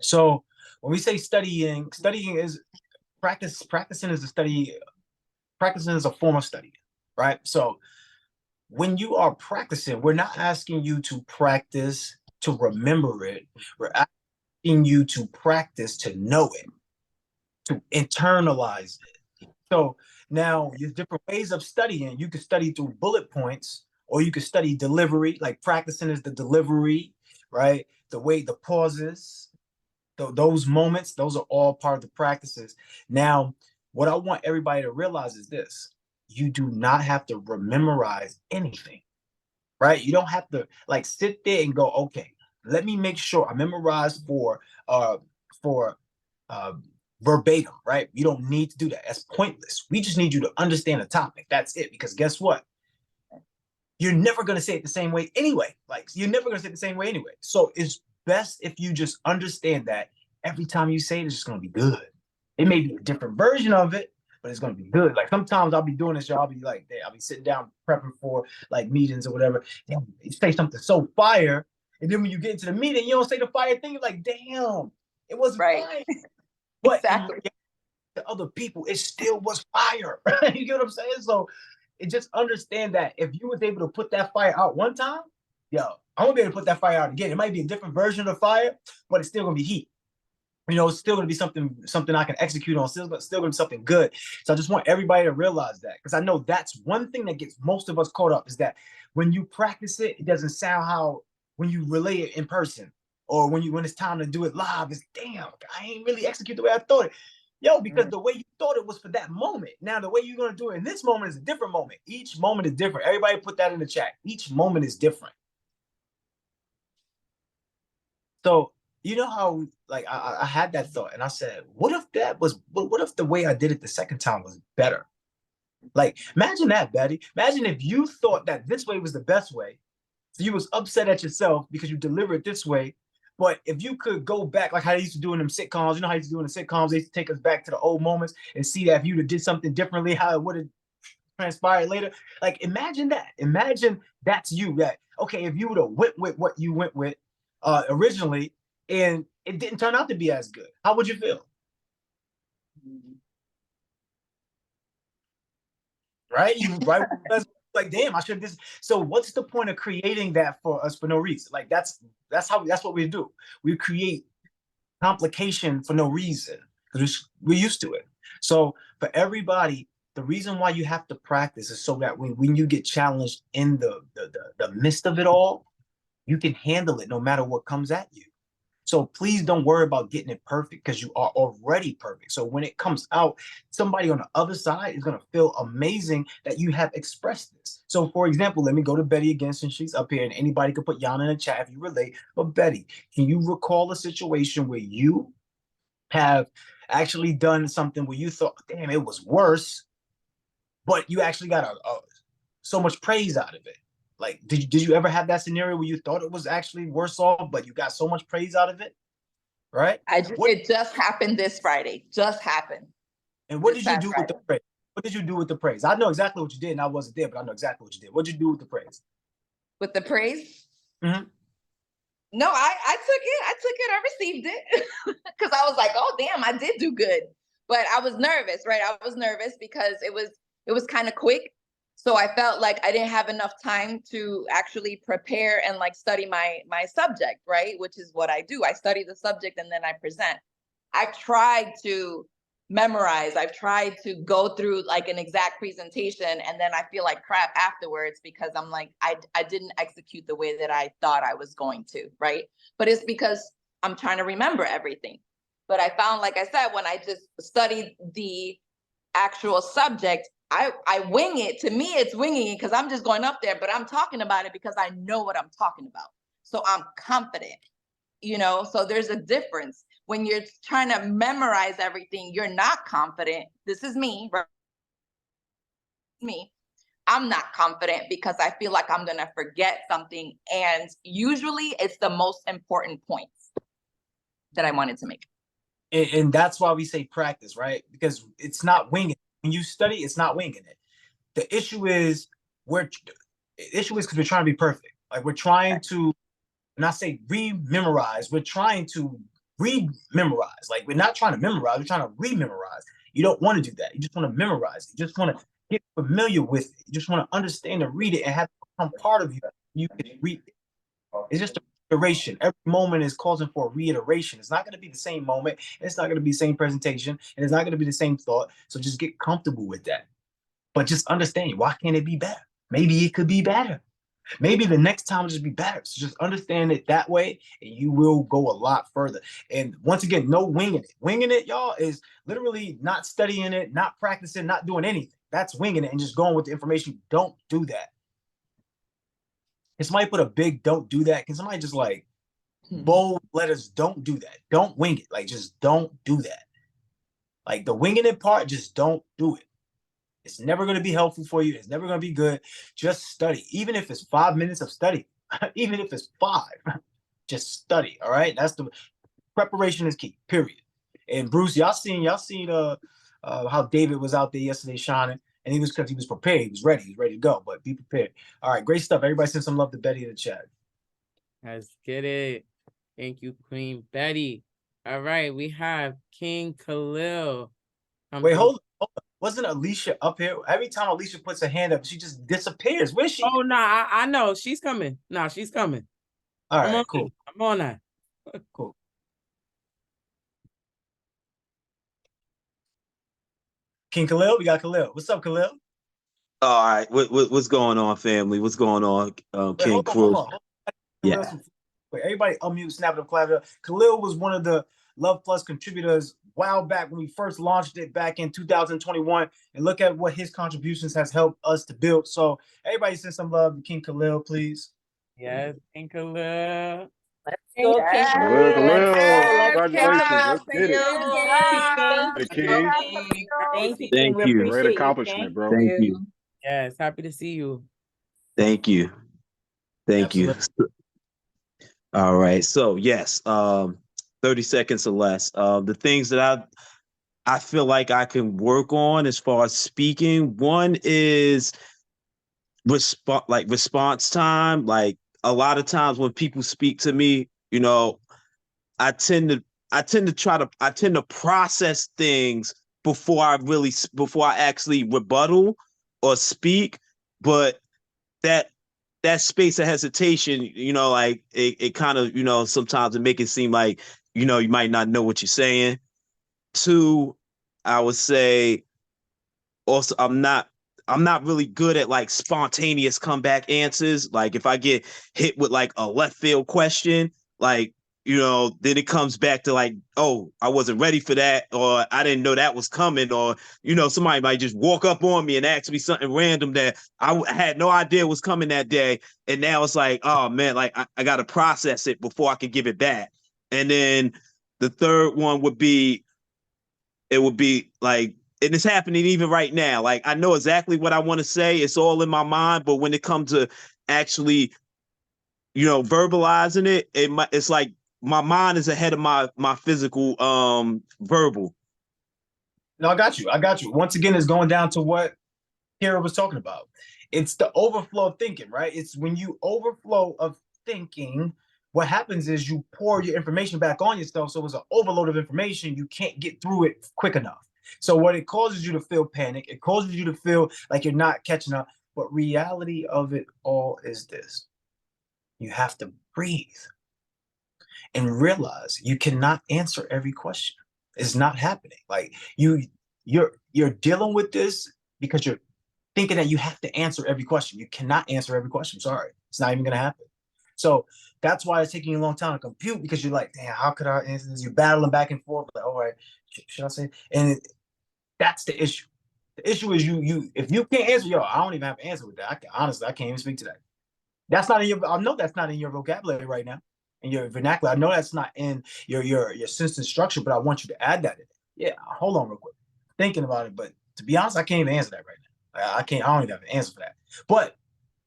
So when we say studying is practice. Practicing is a form of study, right? So when you are practicing, we're not asking you to practice to remember it. We're asking you to practice to know it, to internalize it. So now there's different ways of studying. You can study through bullet points, or you can study delivery. Like practicing is the delivery, right? The way, the pauses, those moments, those are all part of the practices. Now, what I want everybody to realize is this: you do not have to memorize anything, right? You don't have to like sit there and go, okay, let me make sure I memorize for verbatim, right? You don't need to do that. That's pointless. We just need you to understand the topic. That's it. Because guess what? You're never going to say it the same way anyway. Like, you're never going to say it the same way anyway. So it's best if you just understand that every time you say it, it's just going to be good. It may be a different version of it, but it's going to be good. Like sometimes I'll be doing this, I'll be like, I'll be sitting down prepping for like meetings or whatever. Damn, you say something so fire. And then when you get into the meeting, you don't say the fire thing. You're like, damn, it wasn't fire. But exactly. To other people, it still was fire. You get what I'm saying? So it just understand that if you was able to put that fire out one time, yo, I'm gonna be able to put that fire out again. It might be a different version of fire, but it's still gonna be heat. It's still gonna be something I can execute on, still gonna be something good. So I just want everybody to realize that, because I know that's one thing that gets most of us caught up, is that when you practice it, it doesn't sound how when you relay it in person, or when it's time to do it live, it's damn, I ain't really execute the way I thought it. Yo, because the way you thought it was for that moment. Now the way you're gonna do it in this moment is a different moment. Each moment is different. Everybody put that in the chat. Each moment is different. So you know how like I had that thought and I said, what if the way I did it the second time was better? Like, imagine that, Betty. Imagine if you thought that this way was the best way. So you was upset at yourself because you delivered it this way. But if you could go back, like how they used to do in them sitcoms, you know how they used to do in the sitcoms, they used to take us back to the old moments and see that if you'd have did something differently, how it would have transpired later. Like, imagine that. Imagine that's you. That, okay, if you would have went with what you went with originally, and it didn't turn out to be as good, how would you feel? Right? Like, damn, I should this. So what's the point of creating that for us for no reason? Like that's what we do. We create complication for no reason because we're used to it. So for everybody, the reason why you have to practice is so that when you get challenged in the midst of it all, you can handle it no matter what comes at you. So please don't worry about getting it perfect, because you are already perfect. So when it comes out, somebody on the other side is going to feel amazing that you have expressed this. So for example, let me go to Betty again, since she's up here, and anybody could put Yana in the chat if you relate. But Betty, can you recall a situation where you have actually done something where you thought, damn, it was worse, but you actually got so much praise out of it? Like, did you ever have that scenario where you thought it was actually worse off, but you got so much praise out of it? Right?
It just happened this Friday. Just happened.
And what did you do with the praise? What did you do with the praise? I know exactly what you did, and I wasn't there, but I know exactly what you did. What did you do with the praise?
With the praise?
Mm-hmm.
No, I took it. I received it because I was like, oh damn, I did do good. But I was nervous, right? I was nervous because it was kind of quick. So I felt like I didn't have enough time to actually prepare and like study my subject, right? Which is what I do. I study the subject and then I present. I've tried to memorize. I've tried to go through like an exact presentation, and then I feel like crap afterwards because I'm like, I didn't execute the way that I thought I was going to, right? But it's because I'm trying to remember everything. But I found, like I said, when I just studied the actual subject, I wing it. To me, it's winging it because I'm just going up there, but I'm talking about it because I know what I'm talking about. So I'm confident, you know? So there's a difference. When you're trying to memorize everything, you're not confident. This is me, right? Me. I'm not confident because I feel like I'm going to forget something. And usually it's the most important points that I wanted to make.
And that's why we say practice, right? Because it's not winging it. When you study, it's not winging it. The issue is because we're trying to be perfect. Like we're trying to, and I say re-memorize, we're trying to re-memorize. Like we're not trying to memorize, we're trying to re-memorize. You don't want to do that. You just want to memorize it. You just want to get familiar with it. You just want to understand and read it and have it become part of you. You can read it. It's just a reiteration. Every moment is causing for a reiteration. It's not going to be the same moment. It's not going to be the same presentation. And it's not going to be the same thought. So just get comfortable with that. But just understand, why can't it be better? Maybe it could be better. Maybe the next time will just be better. So just understand it that way, and you will go a lot further. And once again, no winging it. Winging it, y'all, is literally not studying it, not practicing, not doing anything. That's winging it and just going with the information. Don't do that. If somebody put a big don't do that, can somebody just like bold letters, don't do that. Don't wing it. Like, just don't do that. Like the winging it part, just don't do it. It's never going to be helpful for you. It's never going to be good. Just study. Even if it's 5 minutes of study, even if it's 5, just study. All right. That's the preparation is key, period. And Bruce, y'all seen how David was out there yesterday shining, and he was because he was prepared. He was ready to go, but be prepared. All right. Great stuff. Everybody send some love to Betty in the chat.
Let's get it. Thank you, Queen Betty. All right. We have King Khalil.
Wait, hold on. Wasn't Alicia up here? Every time Alicia puts her hand up, she just disappears. Where's she?
Oh, no, I know. She's coming. No, she's coming.
All right, cool.
I'm on that.
Cool. King Khalil, we got Khalil. What's up, Khalil?
All right, what's going on, family? What's going on, King Crew?
Hold on. Yeah. Wait, everybody unmute, snap it up, clap it up. Khalil was one of the Love Plus contributors a while back when we first launched it back in 2021. And look at what his contributions has helped us to build. So everybody send some love to King Khalil, please.
Yes, King Khalil.
Let's go, King
Khalil. Congratulations. Let's get it.
Thank you, King.
Thank you.
Great accomplishment, bro.
Thank you.
Yes, happy to see you.
Thank you. Thank you. All right. So yes, 30 seconds or less. The things that I feel like I can work on as far as speaking. One is response time. Like a lot of times when people speak to me, you know, I tend to process things before I actually rebuttal or speak. But that space of hesitation, you know, like it kind of, you know, sometimes it make it seem like, you know, you might not know what you're saying. 2, I would say also I'm not really good at like spontaneous comeback answers. Like if I get hit with like a left field question, like, you know, then it comes back to like, oh, I wasn't ready for that, or I didn't know that was coming, or, you know, somebody might just walk up on me and ask me something random that I had no idea was coming that day. And now it's like, oh man, like I got to process it before I can give it back. And then the third one would be like, and it's happening even right now. Like I know exactly what I want to say. It's all in my mind, but when it comes to actually, you know, verbalizing it, it's like my mind is ahead of my physical verbal.
No, I got you. Once again, it's going down to what Kara was talking about. It's the overflow of thinking, right? It's when you overflow of thinking, what happens is you pour your information back on yourself. So it's an overload of information. You can't get through it quick enough. So what it causes you to feel panic, it causes you to feel like you're not catching up. But reality of it all is this. You have to breathe and realize you cannot answer every question. It's not happening. Like you're dealing with this because you're thinking that you have to answer every question. You cannot answer every question. Sorry. It's not even gonna happen. So that's why it's taking you a long time to compute, because you're like, damn, how could I answer this? You're battling back and forth, like, all right, should I say? And that's the issue. The issue is you if you can't answer, yo, I don't even have an answer with that. Honestly, I can't even speak to that. That's not in your. I know that's not in your vocabulary right now, in your vernacular. I know that's not in your sentence structure, but I want you to add that in. Yeah, hold on real quick. Thinking about it, but to be honest, I can't even answer that right now. I can't. I don't even have an answer for that. But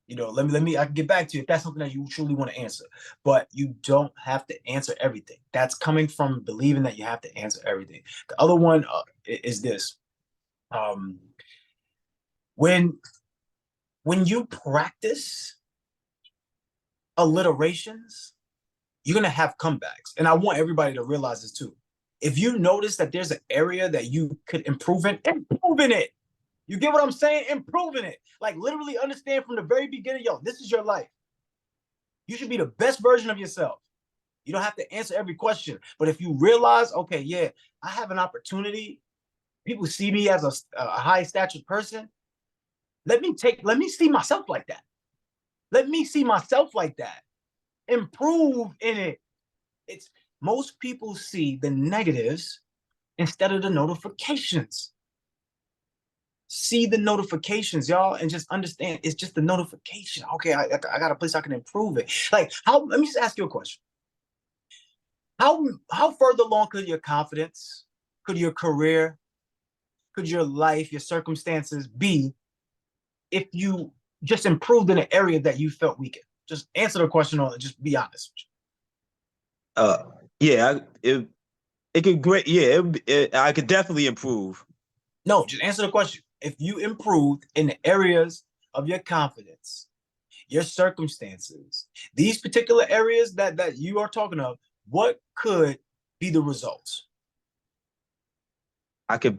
let me. I can get back to you if that's something that you truly want to answer. But you don't have to answer everything. That's coming from believing that you have to answer everything. The other one is this. When you practice alliterations, you're gonna have comebacks. And I want everybody to realize this too. If you notice that there's an area that you could improve in it. You get what I'm saying? Improving it. Like literally understand from the very beginning, yo, this is your life. You should be the best version of yourself. You don't have to answer every question. But if you realize, okay, yeah, I have an opportunity. People see me as a high statured person. Let me see myself like that. Let me see myself like that. Improve in it. It's most people see the negatives instead of the notifications. See the notifications, y'all, and just understand it's just the notification. Okay, I got a place I can improve it. Like, let me just ask you a question. How further along could your confidence, could your career, could your life, your circumstances be if you just improved in an area that you felt weak in? Just answer the question or just be honest.
Yeah, it could great. Yeah, I could definitely improve.
No, just answer the question. If you improved in the areas of your confidence, your circumstances, these particular areas that you are talking of, what could be the results?
I could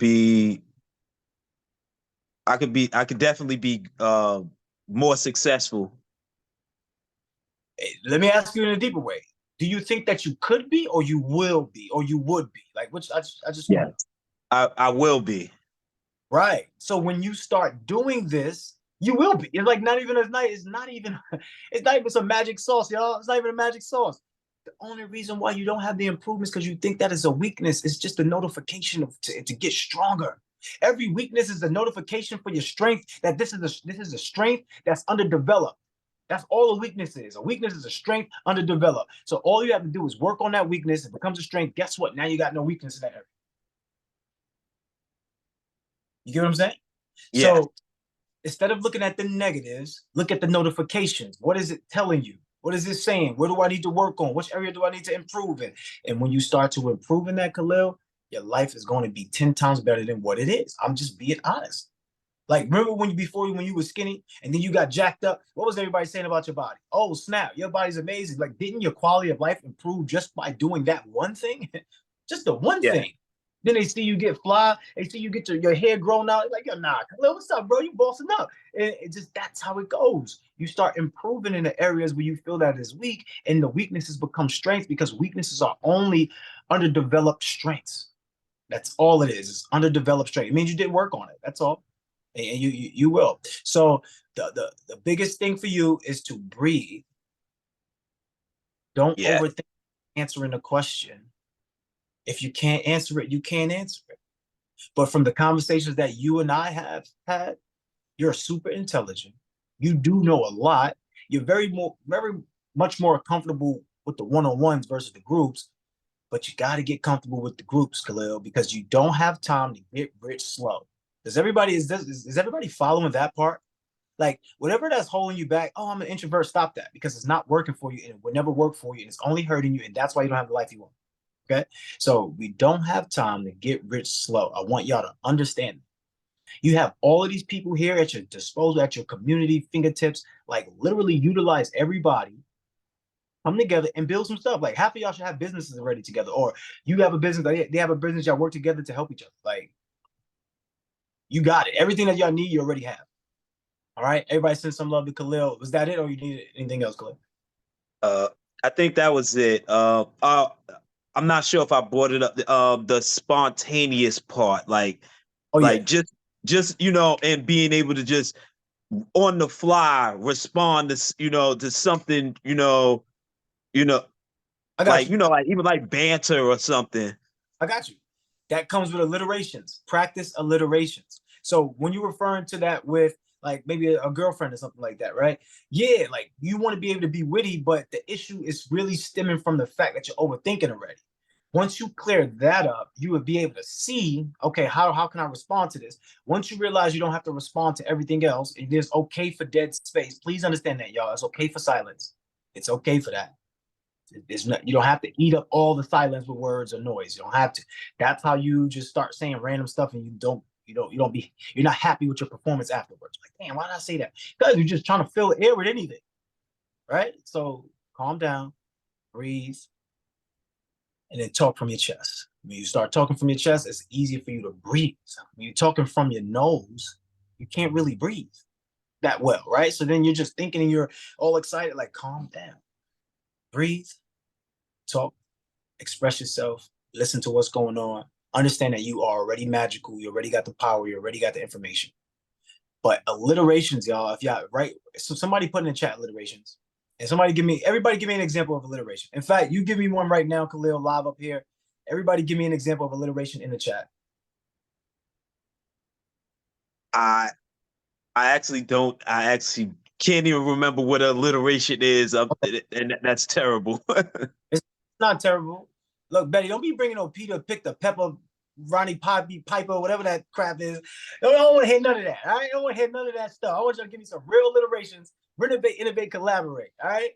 definitely be more successful.
Let me ask you in a deeper way. Do you think that you could be, or you will be, or you would be? Like, which I just
yeah. I will be.
Right. So when you start doing this, you will be. It's like not even as nice. It's not even some magic sauce, y'all. It's not even a magic sauce. The only reason why you don't have the improvements because you think that is a weakness. It's just a notification to get stronger. Every weakness is a notification for your strength that this is a strength that's underdeveloped. That's all a weakness is. A weakness is a strength underdeveloped. So all you have to do is work on that weakness. It becomes a strength. Guess what? Now you got no weakness in that area. You get what I'm saying?
Yeah.
So instead of looking at the negatives, look at the notifications. What is it telling you? What is it saying? Where do I need to work on? Which area do I need to improve in? And when you start to improve in that, Khalil, your life is going to be 10 times better than what it is. I'm just being honest. Like, remember when you were skinny and then you got jacked up? What was everybody saying about your body? Oh, snap, your body's amazing. Like, didn't your quality of life improve just by doing that one thing? Just the one thing. Then they see you get fly. They see you get your hair grown out. Like, yo, nah, Khalil, what's up, bro? You bossing up. And it just, that's how it goes. You start improving in the areas where you feel that is weak, and the weaknesses become strengths because weaknesses are only underdeveloped strengths. That's all it is. It's underdeveloped strength. It means you didn't work on it. That's all. And you will. So the biggest thing for you is to breathe. Don't overthink answering the question. If you can't answer it, you can't answer it. But from the conversations that you and I have had, you're super intelligent. You do know a lot. You're very much more comfortable with the one-on-ones versus the groups. But you got to get comfortable with the groups, Khalil, because you don't have time to get rich slow. Is everybody following that part? Like, whatever that's holding you back, oh, I'm an introvert, stop that, because it's not working for you and it will never work for you and it's only hurting you, and that's why you don't have the life you want. Okay? So we don't have time to get rich slow. I want y'all to understand. You have all of these people here at your disposal, at your community fingertips. Like, literally utilize everybody. Come together and build some stuff. Like, half of y'all should have businesses already together, or you have a business, they have a business, y'all work together to help each other. Like, you got it. Everything that y'all need, you already have. All right, everybody send some love to Khalil. Was that it, or you needed anything else, Khalil?
I think that was it. I'm not sure if I brought it up. The spontaneous part, like just and being able to just on the fly respond to to something,
I got you.
Like even like banter or something.
I got you. That comes with alliterations. Practice alliterations. So when you're referring to that with like maybe a girlfriend or something like that, right? Yeah, like you want to be able to be witty, but the issue is really stemming from the fact that you're overthinking already. Once you clear that up, you would be able to see, okay, how can I respond to this? Once you realize you don't have to respond to everything else, it is okay for dead space. Please understand that, y'all. It's okay for silence. It's okay for that. It's not, you don't have to eat up all the silence with words or noise. You don't have to. That's how you just start saying random stuff and you're not happy with your performance afterwards. Like, damn, why did I say that? Because you're just trying to fill the air with anything. Right? So calm down, breathe, and then talk from your chest. When you start talking from your chest, it's easier for you to breathe. When you're talking from your nose, you can't really breathe that well, right? So then you're just thinking and you're all excited, like calm down. Breathe, talk, express yourself, listen to what's going on, understand that you are already magical, you already got the power, you already got the information. But alliterations, y'all, if y'all, right? So somebody put in the chat alliterations. And everybody give me an example of alliteration. In fact, you give me one right now, Khalil, live up here. Everybody give me an example of alliteration in the chat.
I actually can't even remember what alliteration is, and that's terrible.
It's not terrible. Look, Betty, don't be bringing no Peter, pick the pepper, Ronnie Piper, whatever that crap is. I don't want to hear none of that. All right, I don't want to hear none of that stuff. I want you to give me some real alliterations. Renovate, innovate, collaborate. All right,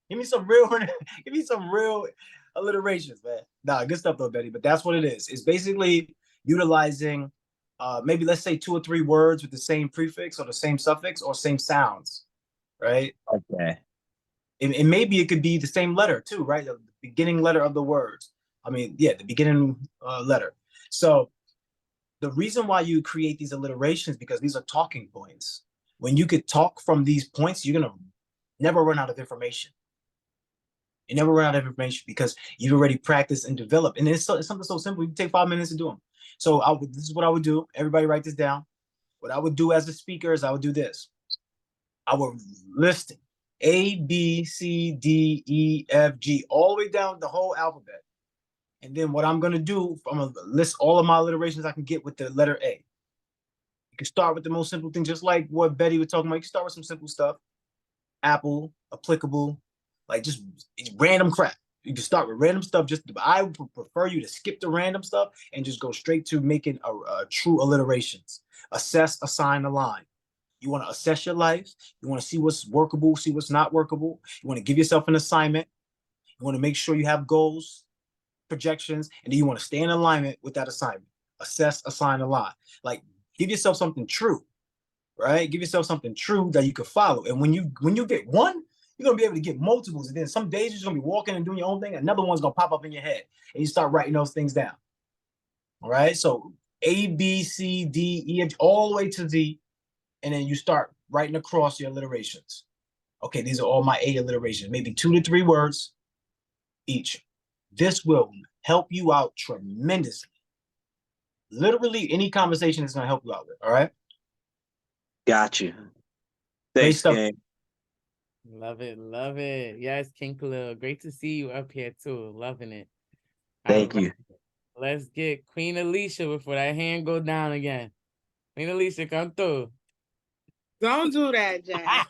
give me some real alliterations, man. Nah, good stuff though, Betty. But that's what it is. It's basically utilizing maybe let's say 2 or 3 words with the same prefix or the same suffix or same sounds, right?
Okay.
And maybe it could be the same letter too, right? The beginning letter of the words. I mean, yeah, the beginning letter. So the reason why you create these alliterations, because these are talking points. When you could talk from these points, you're going to never run out of information. You never run out of information because you've already practiced and developed. And it's something so simple. You can take 5 minutes to do them. So this is what I would do. Everybody write this down. What I would do as a speaker is I would do this. I would list it. A, B, C, D, E, F, G, all the way down the whole alphabet. And then what I'm going to do, I'm going to list all of my alliterations I can get with the letter A. You can start with the most simple thing, just like what Betty was talking about. You can start with some simple stuff. Apple, applicable, like just random crap. You can start with random stuff. I would prefer you to skip the random stuff and just go straight to making a true alliterations. Assess, assign, align. You want to assess your life. You want to see what's workable, see what's not workable. You want to give yourself an assignment. You want to make sure you have goals, projections, and then you want to stay in alignment with that assignment. Assess, assign, align. Like give yourself something true, right? Give yourself something true that you can follow. And when you get one, you're gonna be able to get multiples. And then some days you're just gonna be walking and doing your own thing. Another one's gonna pop up in your head, and you start writing those things down. All right. So A, B, C, D, E, F, all the way to Z. And then you start writing across your alliterations. Okay, these are all my A alliterations, maybe 2 to 3 words each. This will help you out tremendously. Literally any conversation is going to help you out with, all right?
Got you. Thanks, King.
Love it, love it. Yes, King Khalil, great to see you up here too. Loving it.
Thank you.
Let's get Queen Alicia before that hand go down again. Queen Alicia, come through.
Don't do that, Jack.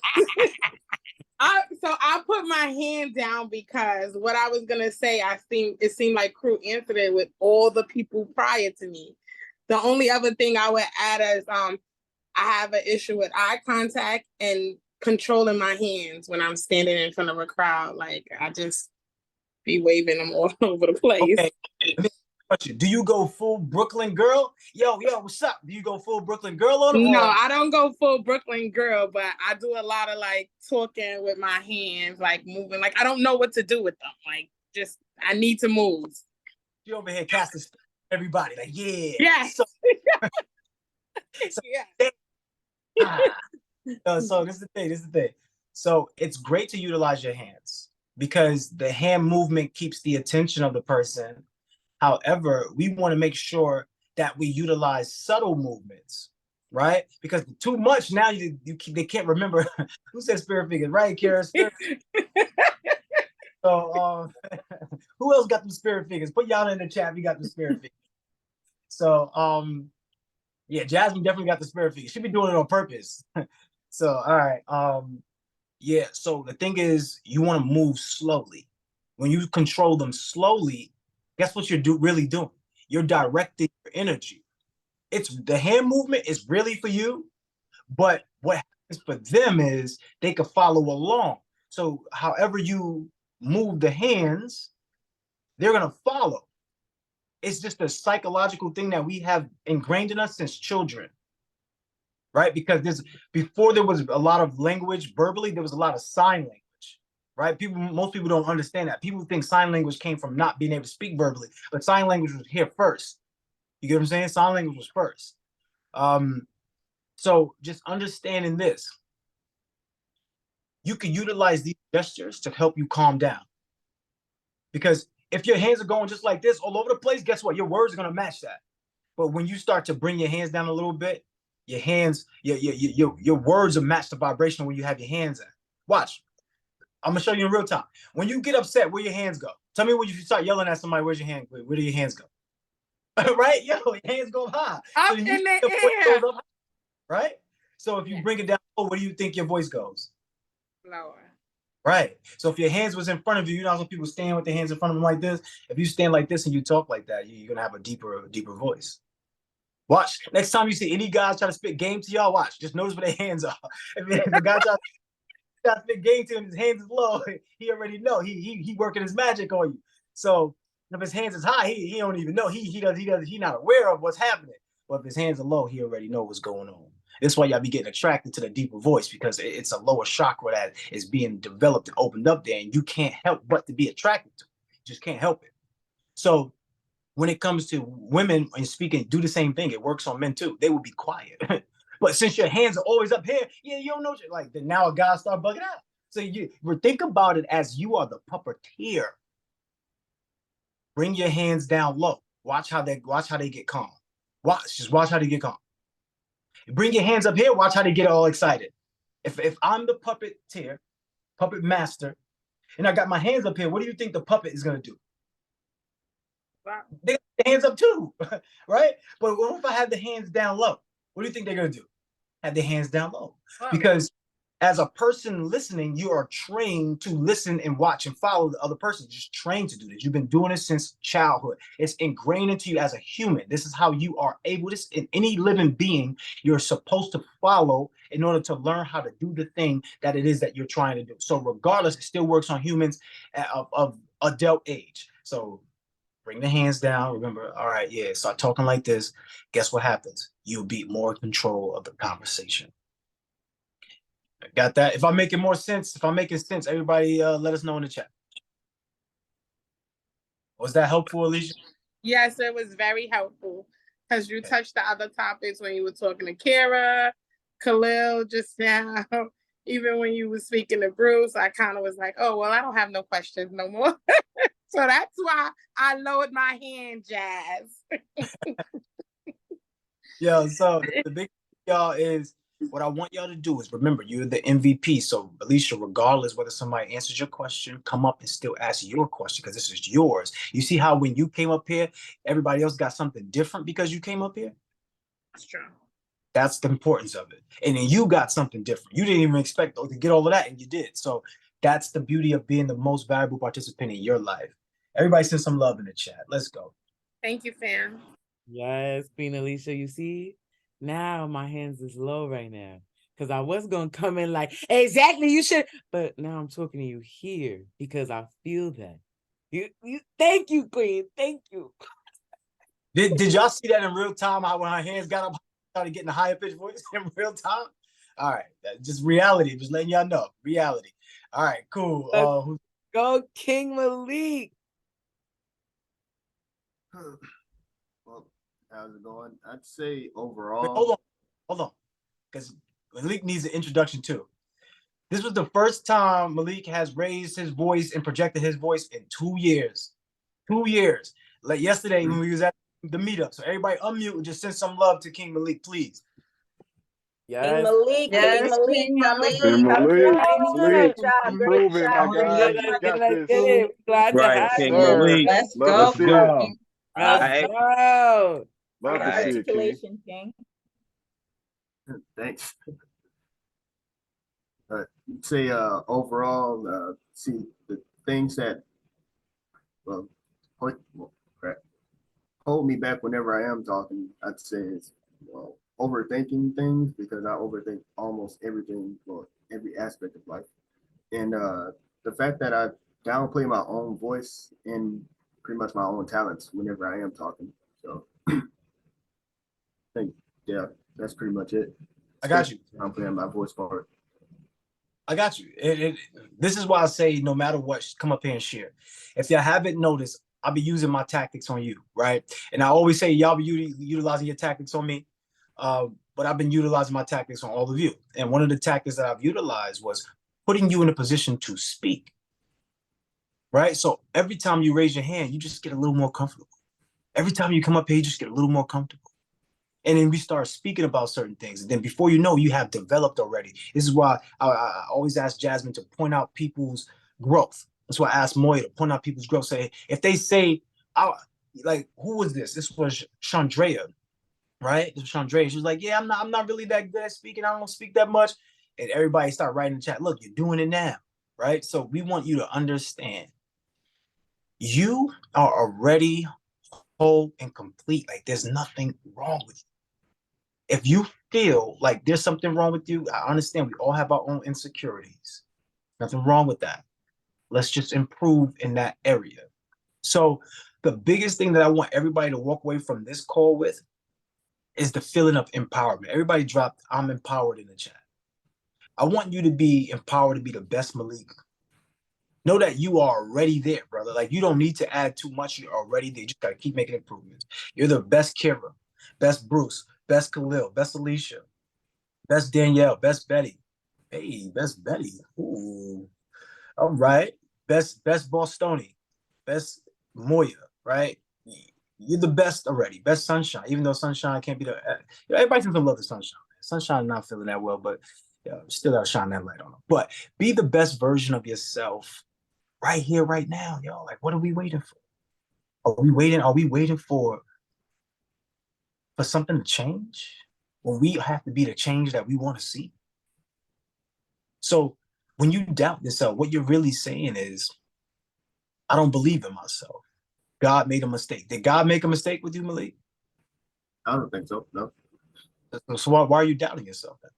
So I put my hand down because what I was gonna say, it seemed like Crew answered it with all the people prior to me. The only other thing I would add is I have an issue with eye contact and controlling my hands when I'm standing in front of a crowd. Like I just be waving them all over the place.
Okay. Do you go full Brooklyn girl? Yo, what's up? Do you go full Brooklyn girl on them?
No, I don't go full Brooklyn girl, but I do a lot of like talking with my hands, like moving. Like I don't know what to do with them. Like just I need to move.
You over here casting everybody like yeah.
Yes.
So,
yeah.
So this is the thing. This is the thing. So it's great to utilize your hands because the hand movement keeps the attention of the person. However, we want to make sure that we utilize subtle movements, right? Because too much now they can't remember who said spirit fingers, right, Kara? So who else got the spirit fingers? Put y'all in the chat if you got the spirit fingers. So yeah, Jasmine definitely got the spirit fingers. She'd be doing it on purpose. So all right. Yeah, so the thing is you want to move slowly. When you control them slowly, guess what you're really doing? You're directing your energy. It's the hand movement is really for you, but what happens for them is they can follow along. So however you move the hands, they're gonna follow. It's just a psychological thing that we have ingrained in us since children, right? Because before there was a lot of language verbally, there was a lot of sign language, right? Most people don't understand that. People think sign language came from not being able to speak verbally, but sign language was here first. You get what I'm saying? Sign language was first. So just understanding this, you can utilize these gestures to help you calm down. Because if your hands are going just like this all over the place, guess what? Your words are gonna match that. But when you start to bring your hands down a little bit, your hands, your words will match the vibration where you have your hands at. Watch. I'm gonna show you in real time. When you get upset, where your hands go? Tell me when you start yelling at somebody, where's your hand? Where do your hands go? Right? Yo, your hands go high.
Up
So
in the air.
up, right? So if you bring it down, where do you think your voice goes?
Lower.
Right. So if your hands was in front of you, you know how some people stand with their hands in front of them like this? If you stand like this and you talk like that, you're gonna have a deeper voice. Watch. Next time you see any guys try to spit game to y'all, watch. Just notice where their hands are. If the guy tries to spit game to him, his hands is low, he already know. He working his magic on you. So if his hands is high, he don't even know. He not aware of what's happening. But if his hands are low, he already know what's going on. That's why y'all be getting attracted to the deeper voice, because it's a lower chakra that is being developed and opened up there, and you can't help but to be attracted to it. You just can't help it. So when it comes to women and speaking, do the same thing. It works on men too. They will be quiet. But since your hands are always up here, yeah, you don't know. Like then now a guy start bugging out. So you think about it as you are the puppeteer. Bring your hands down low. Watch how they get calm. Just watch how they get calm. Bring your hands up here. Watch how they get all excited. If I'm the puppeteer, puppet master, and I got my hands up here, what do you think the puppet is gonna do? They got their hands up too, right? But what if I have the hands down low? What do you think they're gonna do? Have their hands down low. Because as a person listening, you are trained to listen and watch and follow the other person. Just trained to do this. You've been doing it since childhood. It's ingrained into you as a human. This is how you are able to, in any living being, you're supposed to follow in order to learn how to do the thing that it is that you're trying to do. So regardless, it still works on humans of adult age. So bring the hands down. Remember, all right, yeah, start talking like this. Guess what happens? You'll be more in control of the conversation. Got that? If I'm making more sense, if I'm making sense, everybody let us know in the chat. Was that helpful, Alicia?
Yes, it was very helpful because you touched the other topics when you were talking to Kara, Khalil just now. Even when you were speaking to Bruce, I kind of was like, oh, well, I don't have no questions no more. So that's why I lowered my hand, Jazz.
Yeah, so the big thing, y'all, is what I want y'all to do is remember, you're the MVP. So Alicia, regardless whether somebody answers your question, come up and still ask your question because this is yours. You see how when you came up here, everybody else got something different because you came up here?
That's true.
That's the importance of it. And then you got something different. You didn't even expect to get all of that, and you did. So that's the beauty of being the most valuable participant in your life. Everybody send some love in the chat. Let's go.
Thank you, fam.
Yes, Queen Alicia, you see? Now my hands is low right now. Because I was going to come in like, exactly, you should. But now I'm talking to you here because I feel that. You thank you, Queen. Thank you.
Did y'all see that in real time? How when her hands got up, started getting a higher pitch voice in real time? All right, just reality. Just letting y'all know, reality. All right, cool.
Go King Malik.
Well, how's it going? I'd say overall.
Wait, hold on, because Malik needs an introduction too. This was the first time Malik has raised his voice and projected his voice in 2 years. 2 years. Like yesterday when we was at the meetup. So everybody unmute and just send some love to King Malik, please.
Yes. King Malik, King Malik,
Malik,
job, great
improving, my guy. You got this.
Glad to
Right,
have
King
you.
Malik.
Love to see it.
Let's go.
Love to see it, King.
King.
Thanks. Say overall, see the things that hold me back whenever I am talking. I'd say is overthinking things, because I overthink almost everything, every aspect of life, and the fact that I downplay my own voice and pretty much my own talents whenever I am talking. So I think, yeah, that's pretty much it.
I got you.
I'm playing my voice part.
I got you. This is why I say no matter what, come up here and share. If you haven't noticed, I'll be using my tactics on you, right? And I always say y'all be utilizing your tactics on me, but I've been utilizing my tactics on all of you. And one of the tactics that I've utilized was putting you in a position to speak, right? So every time you raise your hand, you just get a little more comfortable. Every time you come up here, you just get a little more comfortable. And then we start speaking about certain things. And then before you know, you have developed already. This is why I always ask Jasmine to point out people's growth. That's why I asked Moya to point out people's growth. Say, if they say, like, who was this? This was Chandrea, right? This was Chandrea. She was like, yeah, I'm not really that good at speaking. I don't speak that much. And everybody start writing in the chat, look, you're doing it now, right? So we want you to understand, you are already whole and complete. Like, there's nothing wrong with you. If you feel like there's something wrong with you, I understand we all have our own insecurities. Nothing wrong with that. Let's just improve in that area. So the biggest thing that I want everybody to walk away from this call with is the feeling of empowerment. Everybody dropped, I'm empowered in the chat. I want you to be empowered to be the best Malik. Know that you are already there, brother. Like, you don't need to add too much. You're already there. You just got to keep making improvements. You're the best Kira, best Bruce, best Khalil, best Alicia, best Danielle, best Betty. Hey, best Betty. Ooh. All right. Best Bostoni, best Moya, right? You're the best already. Best Sunshine, even though Sunshine can't be the... everybody seems to love the Sunshine. Sunshine not feeling that well, but still got to shine that light on them. But be the best version of yourself right here, right now, yo. Like, what are we waiting for? Are we waiting for something to change? When we have to be the change that we want to see? So when you doubt yourself, what you're really saying is, I don't believe in myself. God made a mistake. Did God make a mistake with you, Malik?
I don't think so, no.
So why are you doubting yourself then?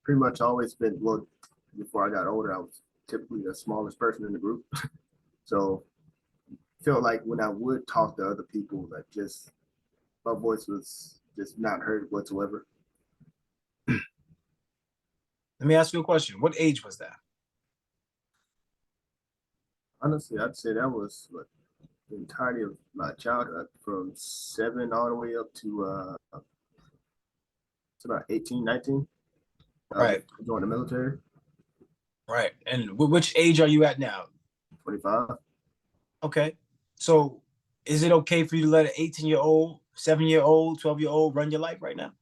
Pretty much always been, well, before I got older, I was typically the smallest person in the group. So felt like when I would talk to other people, that just my voice was just not heard whatsoever.
Let me ask you a question. What age was that?
Honestly, I'd say that was the entirety of my childhood, from 7 all the way up to about 18, 19.
Right.
Joined the military.
Right. And which age are you at now?
25.
Okay. So is it okay for you to let an 18-year-old, 7-year-old, 12-year-old run your life right now?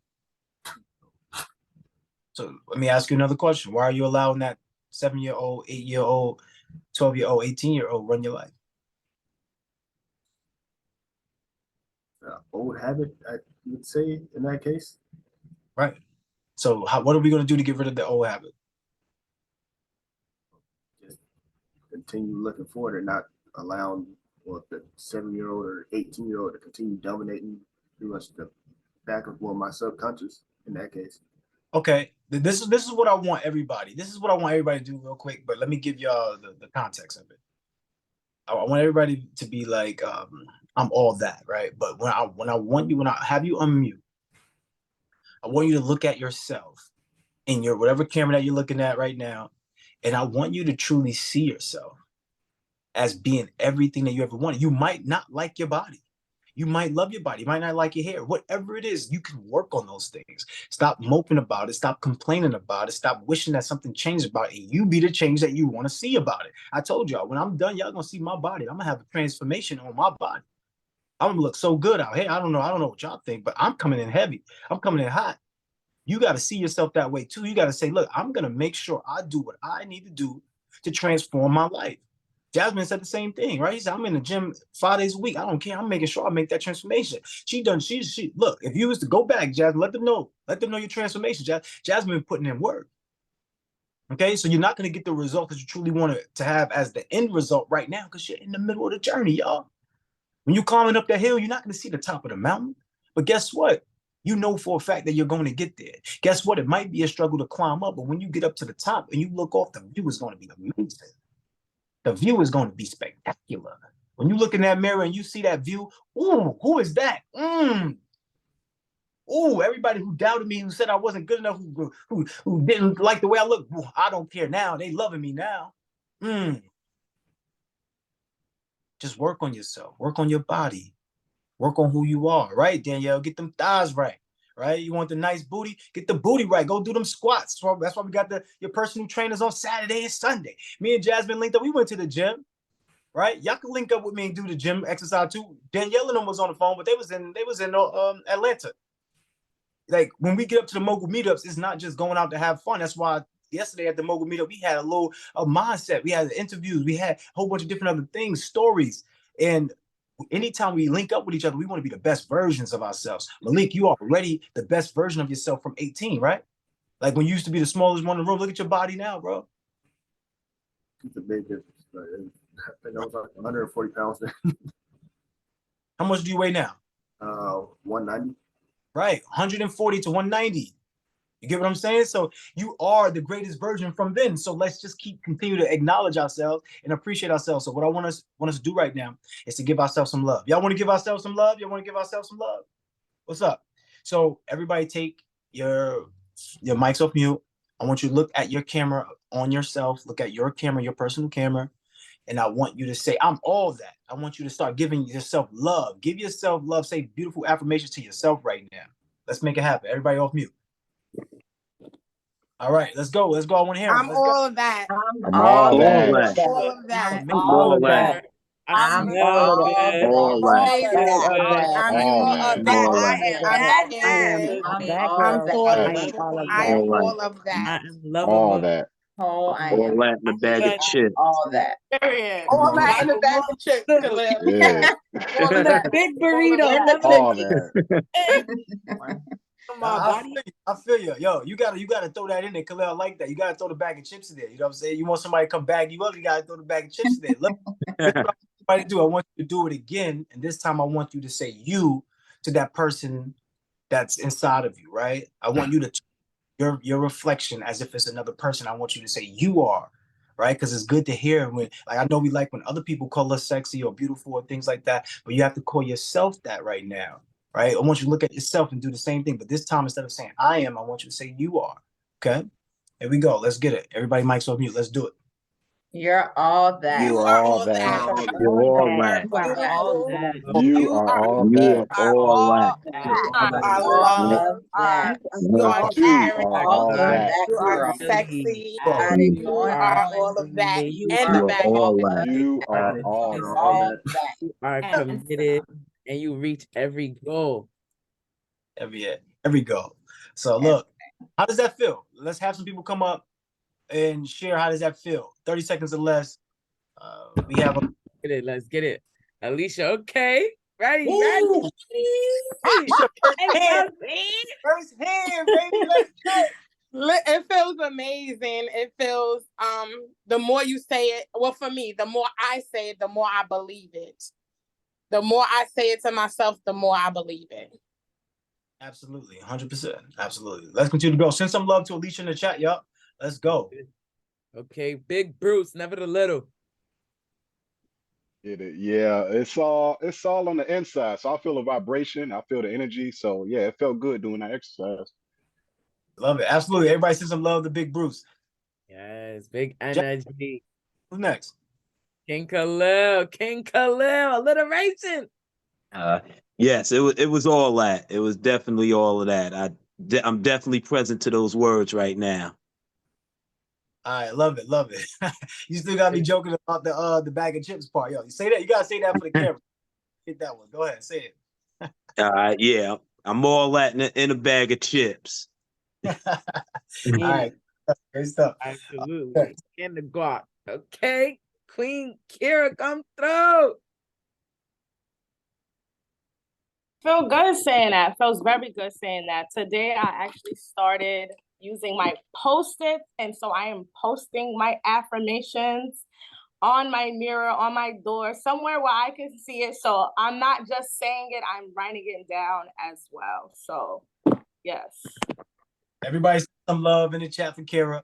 So let me ask you another question. Why are you allowing that 7-year-old, 8-year-old, 12-year-old, 18-year-old run your life?
Old habit, I would say, in that case.
Right. So what are we going to do to get rid of the old habit?
Just continue looking forward and not allowing the 7-year-old or 18-year-old to continue dominating pretty much the back of my subconscious in that case.
Okay. This is what I want everybody. This is what I want everybody to do real quick, but let me give y'all the context of it. I want everybody to be like, I'm all that, right? But when I have you unmute, I want you to look at yourself in your whatever camera that you're looking at right now, and I want you to truly see yourself as being everything that you ever wanted. You might not like your body. You might love your body, you might not like your hair. Whatever it is, you can work on those things. Stop moping about it. Stop complaining about it. Stop wishing that something changed about it. You be the change that you want to see about it. I told y'all, when I'm done, y'all gonna see my body. I'm gonna have a transformation on my body. I'm gonna look so good out here. I don't know what y'all think, but I'm coming in heavy. I'm coming in hot. You got to see yourself that way too. You got to say, look, I'm gonna make sure I do what I need to do to transform my life. Jasmine said the same thing, right? He said, I'm in the gym 5 days a week. I don't care. I'm making sure I make that transformation. She look, if you was to go back, Jasmine, let them know your transformation. Jasmine putting in work. Okay, so you're not going to get the result that you truly want to have as the end result right now because you're in the middle of the journey, y'all. When you're climbing up that hill, you're not going to see the top of the mountain. But guess what? You know for a fact that you're going to get there. Guess what? It might be a struggle to climb up, but when you get up to the top and you look off, the view is going to be amazing. The view is going to be spectacular. When you look in that mirror and you see that view, ooh, who is that? Ooh, everybody who doubted me, who said I wasn't good enough, who didn't like the way I look, I don't care now. They loving me now. Just work on yourself. Work on your body. Work on who you are, right, Danielle? Get them thighs right, right? You want the nice booty? Get the booty right. Go do them squats. So that's why we got your personal trainers on Saturday and Sunday. Me and Jasmine linked up. We went to the gym, right? Y'all can link up with me and do the gym exercise too. Danielle and them was on the phone, but they was in Atlanta. Like when we get up to the mogul meetups, it's not just going out to have fun. That's why yesterday at the mogul meetup, we had a little mindset. We had interviews. We had a whole bunch of different other things, stories. And anytime we link up with each other, we want to be the best versions of ourselves. Malik, you are already the best version of yourself from 18, right? Like when you used to be the smallest one in the room. Look at your body now, bro.
It's a big difference. I think I was like 140 pounds.
How much do you weigh now?
190.
Right, 140 to 190. You get what I'm saying? So you are the greatest version from then. So let's just continue to acknowledge ourselves and appreciate ourselves. So what I want us to do right now is to give ourselves some love. Y'all want to give ourselves some love? Y'all want to give ourselves some love? What's up? So everybody take your mics off mute. I want you to look at your camera on yourself. Look at your camera, your personal camera. And I want you to say, I'm all that. I want you to start giving yourself love. Give yourself love. Say beautiful affirmations to yourself right now. Let's make it happen. Everybody off mute. All right, let's go. Let's go. I want to hear
I'm all of that.
I'm all that.
All of that.
I'm all that.
I'm all of that.
All that.
I'm all of that. I'm amazing. I'm gorgeous. I am all of that.
I am lovable.
that. All that in a bag of chips.
All that.
All that in the bag of chips, Khalil.
Yeah.
All of that.
Big burrito.
All that.
I feel you. Yo, you gotta throw that in there, Khalil. I like that. You gotta throw the bag of chips in there. You know what I'm saying? You want somebody to come bag you up, you gotta throw the bag of chips in there. Look, what I do. I want you to do it again, and this time I want you to say you to that person that's inside of you, right? I want you to your reflection as if it's another person. I want you to say you are, right? Because it's good to hear when, like, I know we like when other people call us sexy or beautiful or things like that, but you have to call yourself that right now. Right? I want you to look at yourself and do the same thing. But this time, instead of saying I am, I want you to say you are. Okay? Here we go. Let's get it. Everybody mics off mute. Let's do it.
You're all that.
You are all that. You're all that.
You are all that.
You are all that.
You are love. You are caring.
all that.
You are sexy.
You
You are all of that. And the
are
bag
all
of
that.
You are all
All
that.
that.
You are committed and you reach every goal.
Every goal. So look, how does that feel? Let's have some people come up and share. How does that feel? 30 seconds or less. We have
Let's get it. Alicia, okay. Ready.
Alicia, first hand, baby. Let's go.
It feels amazing. It feels the more you say it, well, for me, the more I say it, the more I believe it. The more I say it to myself, the more I believe it.
Absolutely, 100%. Absolutely. Let's continue to go. Send some love to Alicia in the chat, y'all. Let's go.
Okay, Big Bruce, never the little.
Get it. Yeah, it's all on the inside. So I feel a vibration. I feel the energy. So yeah, it felt good doing that exercise.
Love it. Absolutely. Everybody send some love to Big Bruce.
Yes, big energy.
Who's next?
King Khalil, alliteration.
Yes, it was all that. It was definitely all of that. I'm definitely present to those words right now.
All right, love it, love it. You still got me joking about the bag of chips part. Yo, you say that. You gotta say that for the camera. Hit that one. Go ahead, say it.
Yeah, I'm all that in a bag of chips.
All right, great stuff.
Absolutely. Okay. In the guac. Okay, Queen Kira, come through.
Feel good saying that. Feels very good saying that. Today I actually started using my Post-it, and so I am posting my affirmations on my mirror, on my door, somewhere where I can see it. So I'm not just saying it, I'm writing it down as well. So yes.
Everybody some love in the chat for Kara.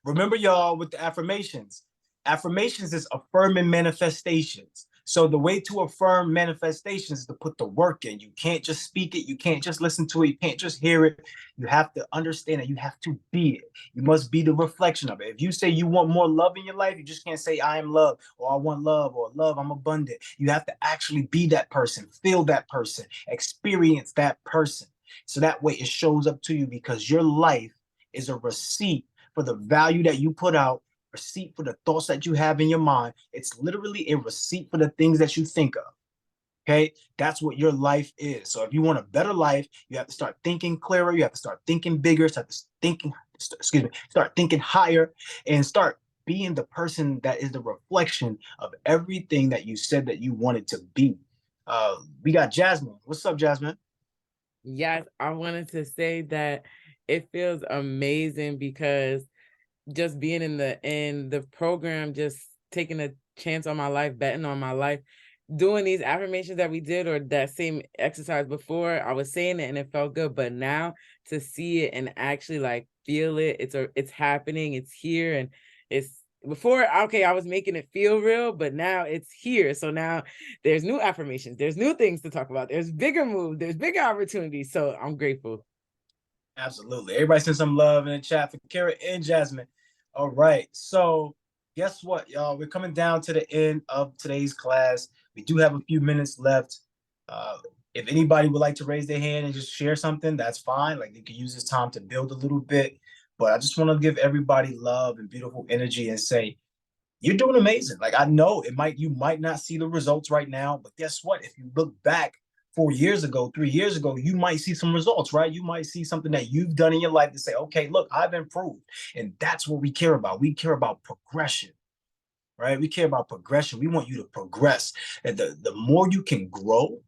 Remember, y'all, with the affirmations. Affirmations is affirming manifestations. So the way to affirm manifestations is to put the work in. You can't just speak it. You can't just listen to it. You can't just hear it. You have to understand it. You have to be it. You must be the reflection of it. If you say you want more love in your life, you just can't say I am love, or I want love, or love, I'm abundant. You have to actually be that person, feel that person, experience that person. So that way it shows up to you, because your life is a receipt for the value that you put out, receipt for the thoughts that you have in your mind. It's literally a receipt for the things that you think of. Okay, that's what your life is. So if you want a better life, you have to start thinking clearer. You have to start thinking bigger. Start thinking higher, and start being the person that is the reflection of everything that you said that you wanted to be. We got Jasmine. What's up, Jasmine?
Yes, I wanted to say that it feels amazing, because just being in the program, just taking a chance on my life, betting on my life, doing these affirmations that we did, or that same exercise before, I was saying it and it felt good, but now to see it and actually like feel it, it's happening, it's here, and it's before, okay, I was making it feel real, but now it's here. So now there's new affirmations, there's new things to talk about, there's bigger moves, there's bigger opportunities. So I'm grateful.
Absolutely. Everybody send some love in the chat for Kara and Jasmine. All right. So guess what, y'all? We're coming down to the end of today's class. We do have a few minutes left. If anybody would like to raise their hand and just share something, that's fine. Like, you can use this time to build a little bit. But I just want to give everybody love and beautiful energy and say, you're doing amazing. Like, I know you might not see the results right now, but guess what? If you look back 4 years ago, 3 years ago, you might see some results, right? You might see something that you've done in your life to say, okay, look, I've improved. And that's what we care about. We care about progression, right? We care about progression. We want you to progress. And the more you can grow,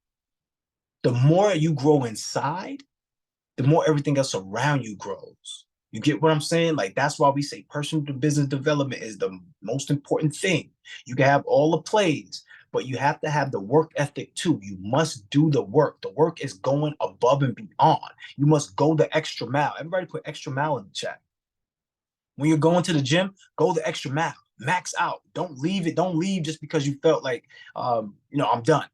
the more you grow inside, the more everything else around you grows. You get what I'm saying? Like, that's why we say personal to business development is the most important thing. You can have all the plays, but you have to have the work ethic too. You must do the work. The work is going above and beyond. You must go the extra mile. Everybody put extra mile in the chat. When you're going to the gym, go the extra mile. Max out. Don't leave it. Don't leave just because you felt like, I'm done.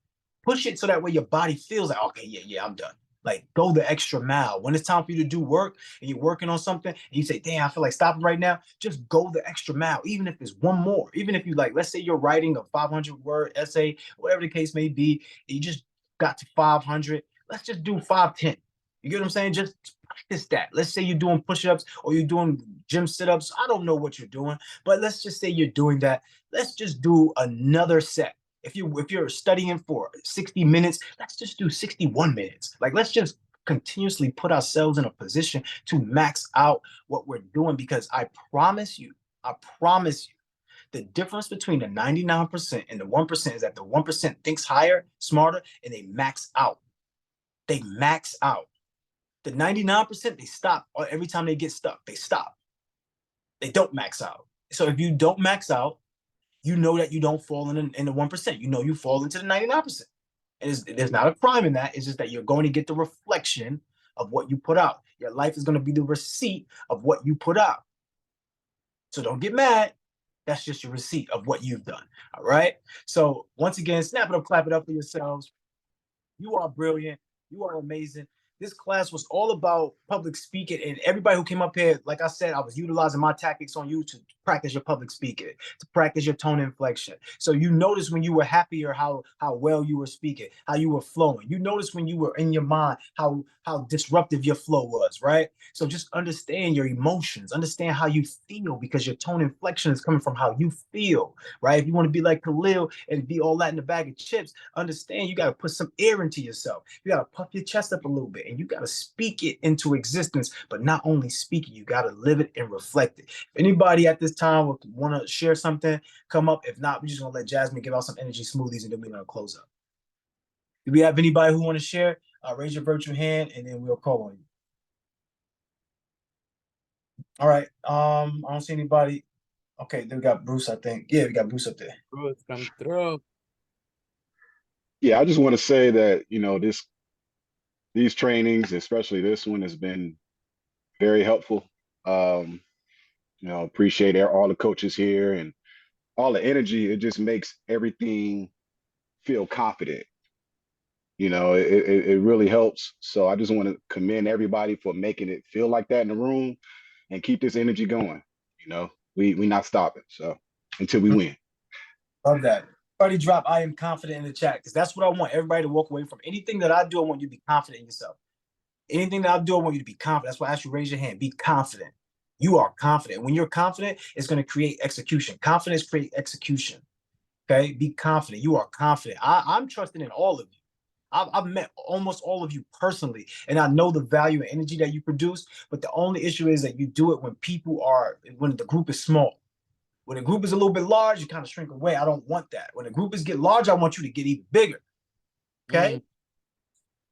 Push it so that way your body feels like, okay, yeah, I'm done. Like, go the extra mile. When it's time for you to do work and you're working on something and you say, damn, I feel like stopping right now, just go the extra mile, even if it's one more. Even if you, like, let's say you're writing a 500-word essay, whatever the case may be, and you just got to 500. Let's just do 510. You get what I'm saying? Just practice that. Let's say you're doing push-ups or you're doing gym sit-ups. I don't know what you're doing, but let's just say you're doing that. Let's just do another set. If you're studying for 60 minutes, let's just do 61 minutes. Like, let's just continuously put ourselves in a position to max out what we're doing, because I promise you, the difference between the 99% and the 1% is that the 1% thinks higher, smarter, and they max out. They max out. The 99%, they stop every time they get stuck. They stop. They don't max out. So if you don't max out, you know that you don't fall in the 1%. You know you fall into the 99%. And there's not a crime in that. It's just that you're going to get the reflection of what you put out. Your life is going to be the receipt of what you put out. So don't get mad. That's just your receipt of what you've done. All right? So once again, snap it up, clap it up for yourselves. You are brilliant. You are amazing. This class was all about public speaking, and everybody who came up here, like I said, I was utilizing my tactics on you to practice your public speaking, to practice your tone inflection. So you notice when you were happier how well you were speaking, how you were flowing. You notice when you were in your mind how disruptive your flow was, right? So just understand your emotions, understand how you feel, because your tone inflection is coming from how you feel, right? If you want to be like Khalil and be all that in the bag of chips, understand you got to put some air into yourself. You got to puff your chest up a little bit, and you got to speak it into existence. But not only speak it, you got to live it and reflect it. If anybody at this time would want to share something, come up. If not, we're just gonna let Jasmine give out some energy smoothies, and then we're gonna close up. Do we have anybody who want to share? Raise your virtual hand, and then we'll call on you. All right. I don't see anybody. Okay, then we got Bruce, I think. Yeah, we got Bruce up there.
Bruce, come through.
Yeah, I just want to say that, these trainings, especially this one, has been very helpful. Appreciate all the coaches here and all the energy. It just makes everything feel confident. It really helps. So I just want to commend everybody for making it feel like that in the room and keep this energy going. We not stopping. So until we win.
Love that. Everybody drop I am confident in the chat, because that's what I want everybody to walk away from. Anything that I do, I want you to be confident in yourself. Anything that I do, I want you to be confident. That's why I ask you raise your hand. Be confident. You are confident. When you're confident, it's going to create execution. Confidence creates execution. Okay? Be confident. You are confident. I'm trusting in all of you. I've met almost all of you personally, and I know the value and energy that you produce. But the only issue is that you do it when the group is small. When the group is a little bit large, you kind of shrink away. I don't want that. When the group get large, I want you to get even bigger. Okay?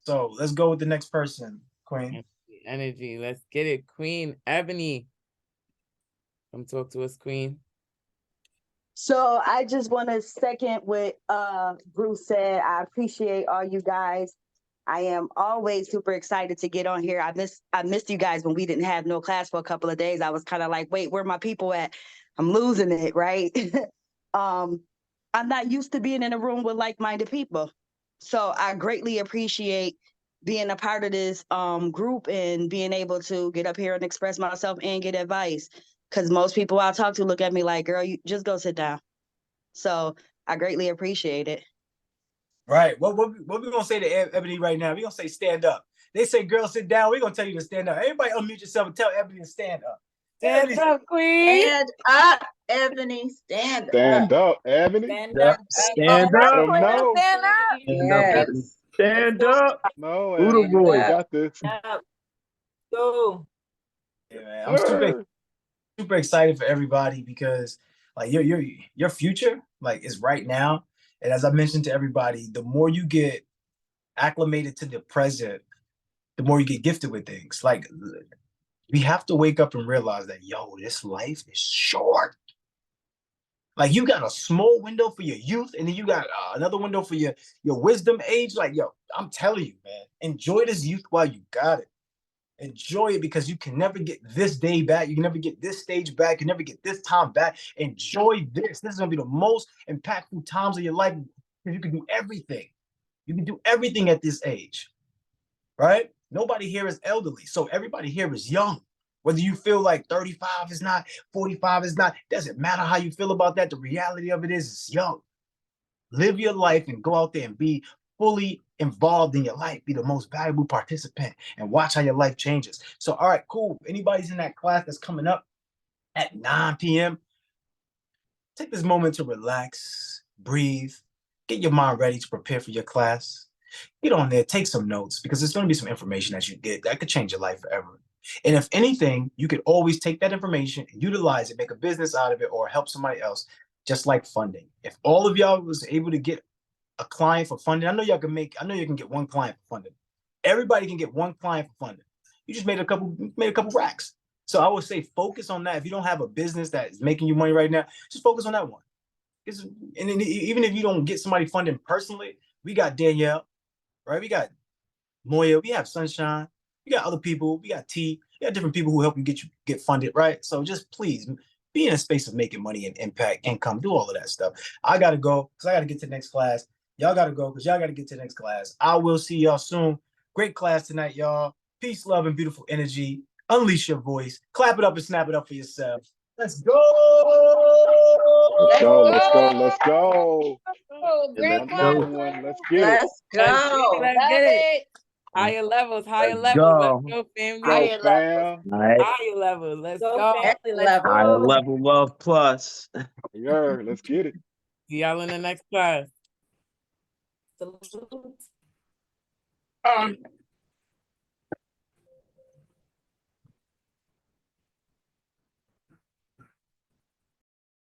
So let's go with the next person, Queen.
Energy. Let's get it, Queen Ebony. Come talk to us, Queen.
So I just want to second what Bruce said. I appreciate all you guys. I am always super excited to get on here. I missed you guys when we didn't have no class for a couple of days. I was kind of like, wait, where are my people at? I'm losing it, right? I'm not used to being in a room with like-minded people. So I greatly appreciate being a part of this group and being able to get up here and express myself and get advice. Because most people I talk to look at me like, girl, you just go sit down. So I greatly appreciate it.
Right. What we gonna say to Ebony right now? We gonna say stand up. They say, girl, sit down. We gonna tell you to stand up. Everybody unmute yourself and tell Ebony to stand up.
Stand up, Queen.
Stand up, Ebony. Stand
up, Ebony.
Stand up.
Stand up.
No.
Stand up.
Stand up, Ebony. Stand up.
No,
Who the boy?
Got this.
Go.
Yeah, man. I'm super excited for everybody, because like your future like is right now. And as I mentioned to everybody, the more you get acclimated to the present, the more you get gifted with things. Like, we have to wake up and realize that, this life is short. Like, you got a small window for your youth, and then you got another window for your wisdom age. Like, I'm telling you, man, enjoy this youth while you got it. Enjoy it, because you can never get this day back. You can never get this stage back. You never get this time back. Enjoy this. This is going to be the most impactful times of your life, because you can do everything. You can do everything at this age, right? Nobody here is elderly. So everybody here is young. Whether you feel like 35 is not, 45 is not, doesn't matter how you feel about that. The reality of it is it's young. Live your life and go out there and be fully involved in your life. Be the most valuable participant and watch how your life changes. So, all right, cool. If anybody's in that class that's coming up at 9 p.m., take this moment to relax, breathe, get your mind ready to prepare for your class. Get on there, take some notes, because there's going to be some information that you get that could change your life forever. And if anything, you could always take that information and utilize it, make a business out of it, or help somebody else, just like funding. If all of y'all was able to get a client for funding, I know you can get one client for funding. Everybody can get one client for funding. You just made a couple racks. So I would say focus on that. If you don't have a business that is making you money right now, just focus on that one. And then even if you don't get somebody funding personally, we got Danielle, right? We got Moya, we have Sunshine, we got other people, we got T, we got different people who help you get funded, right? So just please be in a space of making money and impact, income, do all of that stuff. I gotta go because I gotta get to the next class. Y'all gotta go because y'all gotta get to the next class. I will see y'all soon. Great class tonight, y'all. Peace, love, and beautiful energy. Unleash your voice. Clap it up and snap it up for yourself. Let's go.
Let's go. Let's go. Let's go.
Great
Another one. Let's get it.
Let's go.
Let's
Love
get it.
it.
Higher levels, higher
Let's
levels. Let's
go.
go, family.
Go,
Higher
fam.
All right.
Higher levels. Let's
Go,
go.
family. Let's
Level.
Higher
go.
level love plus.
Yeah, let's get it.
See y'all in the next class.
Salute.